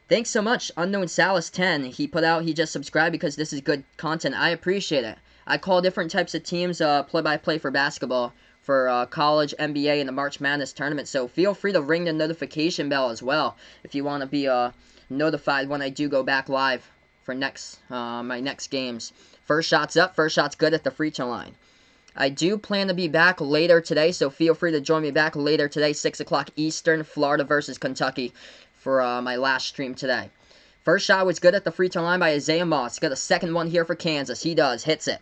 Thanks so much, Unknown Salas 10. He just subscribed because this is good content. I appreciate it. I call different types of teams play-by-play for basketball, for college, NBA, and the March Madness tournament. So feel free to ring the notification bell as well if you want to be notified when I do go back live for my next games. First shot's up. First shot's good at the free throw line. I do plan to be back later today, so feel free to join me back later today, 6 o'clock Eastern, Florida versus Kentucky, for my last stream today. First shot was good at the free throw line by Isaiah Moss. Got a second one here for Kansas. He does. Hits it.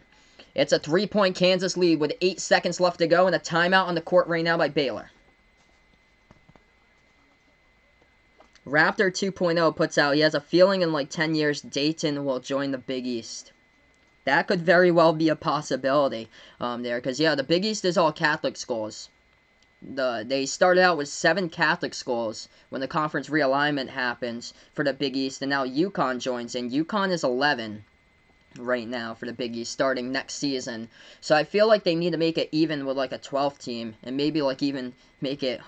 It's a 3-point Kansas lead with 8 seconds left to go and a timeout on the court right now by Baylor. Raptor 2.0 puts out, he has a feeling in like 10 years Dayton will join the Big East. That could very well be a possibility there, because, yeah, the Big East is all Catholic schools. They started out with 7 Catholic schools when the conference realignment happens for the Big East, and now UConn joins in. UConn is 11 right now for the Big East starting next season. So I feel like they need to make it even with like a 12th team, and maybe like even make it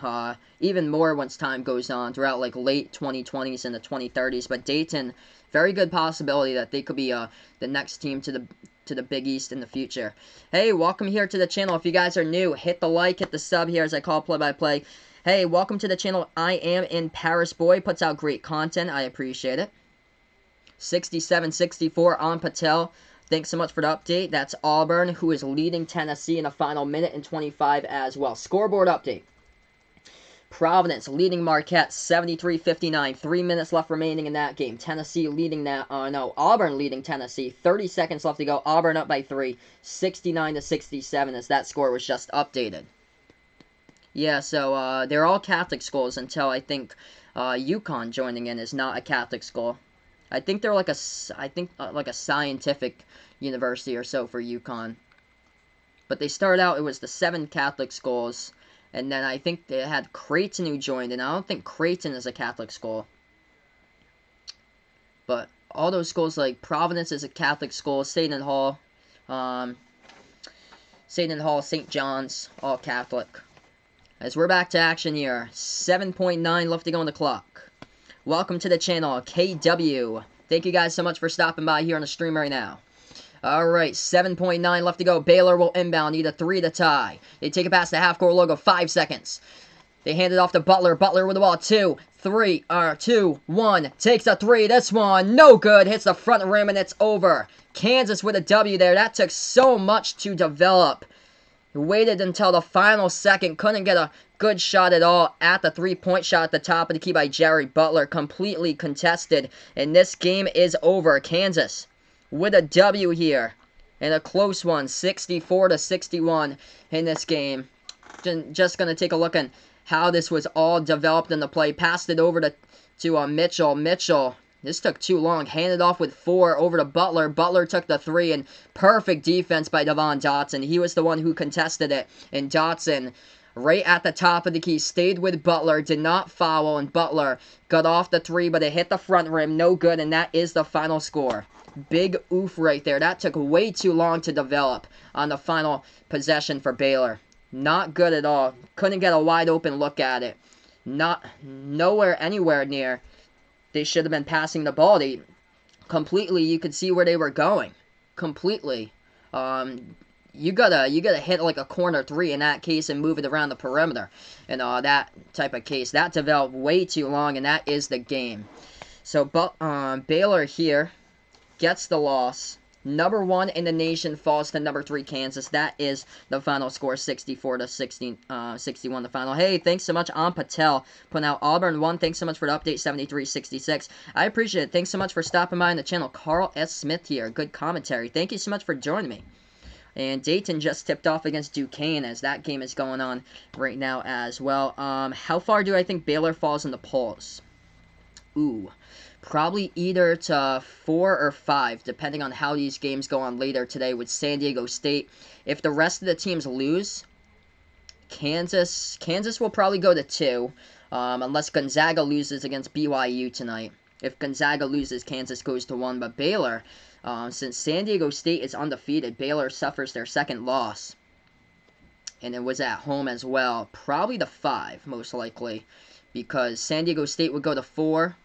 even more once time goes on throughout like late 2020s and the 2030s. But Dayton, very good possibility that they could be the next team to the Big East in the future. Hey, welcome here to the channel. If you guys are new, hit the like, hit the sub here as I call play-by-play. Hey, welcome to the channel. I am in Paris Boy. Puts out great content. I appreciate it. 67-64 on Patel. Thanks so much for the update. That's Auburn, who is leading Tennessee in the final minute and 25 as well. Scoreboard update. Providence leading Marquette 73-59. 3 minutes left remaining in that game. Tennessee leading that. Auburn leading Tennessee. 30 seconds left to go. Auburn up by 3. 69-67 as that score was just updated. Yeah, so they're all Catholic schools until I think UConn joining in is not a Catholic school. I think they're like a scientific university or so for UConn. But they started out, it was the 7 Catholic schools. And then I think they had Creighton who joined, and I don't think Creighton is a Catholic school. But all those schools, like Providence is a Catholic school, St. Hall, St. John's, all Catholic. As we're back to action here, 7.9 left to go on the clock. Welcome to the channel, KW. Thank you guys so much for stopping by here on the stream right now. Alright, 7.9 left to go. Baylor will inbound, need a 3 to tie. They take it past the half-court logo, 5 seconds. They hand it off to Butler. Butler with the ball, 2, 1. Takes a 3. This one, no good. Hits the front rim, and it's over. Kansas with a W there. That took so much to develop. Waited until the final second. Couldn't get a good shot at all at the 3-point shot at the top of the key by Jerry Butler. Completely contested, and this game is over. Kansas with a W here, and a close one, 64-61 in this game. Just going to take a look at how this was all developed in the play. Passed it over to Mitchell. Mitchell, this took too long. Handed off with 4 over to Butler. Butler took the 3, and perfect defense by Devon Dotson. He was the one who contested it, and Dotson, right at the top of the key, stayed with Butler, did not foul, and Butler got off the 3, but it hit the front rim, no good, and that is the final score. Big oof right there. That took way too long to develop on the final possession for Baylor. Not good at all. Couldn't get a wide open look at it. Anywhere near. They should have been passing the ball. You could see where they were going. Completely. You gotta hit like a corner 3 in that case and move it around the perimeter. And that type of case. That developed way too long, and that is the game. So Baylor here gets the loss. Number 1 in the nation falls to number 3 Kansas. That is the final score, 64 to 61 the final. Hey, thanks so much, Patel, putting out Auburn 1. Thanks so much for the update, 73-66. I appreciate it. Thanks so much for stopping by on the channel. Carl S. Smith here. Good commentary. Thank you so much for joining me. And Dayton just tipped off against Duquesne as that game is going on right now as well. How far do I think Baylor falls in the polls? Ooh, probably either to 4 or 5, depending on how these games go on later today with San Diego State. If the rest of the teams lose, Kansas will probably go to 2, unless Gonzaga loses against BYU tonight. If Gonzaga loses, Kansas goes to 1, but Baylor, since San Diego State is undefeated, Baylor suffers their second loss. And it was at home as well. Probably to 5, most likely. Because San Diego State would go to 4.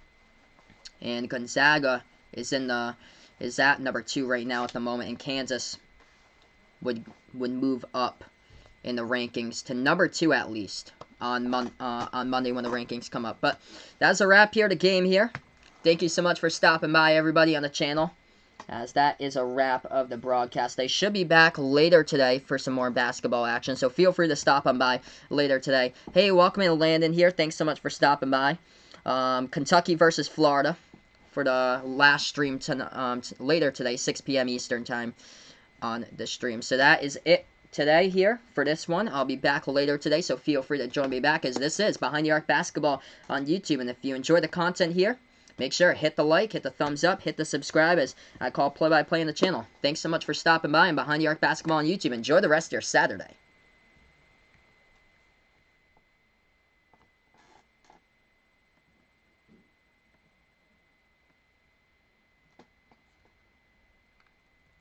And Gonzaga is at number 2 right now at the moment. And Kansas would move up in the rankings to number 2 at least on Monday when the rankings come up. But that's a wrap here, the game here. Thank you so much for stopping by, everybody, on the channel, as that is a wrap of the broadcast. They should be back later today for some more basketball action, so feel free to stop on by later today. Hey, welcome in Landon here. Thanks so much for stopping by. Kentucky versus Florida for the last stream later today, 6 p.m. Eastern time on the stream. So that is it today here for this one. I'll be back later today, so feel free to join me back, as this is Behind the Arc Basketball on YouTube. And if you enjoy the content here, make sure hit the like, hit the thumbs up, hit the subscribe, as I call play-by-play on the channel. Thanks so much for stopping by and Behind the Arc Basketball on YouTube. Enjoy the rest of your Saturday.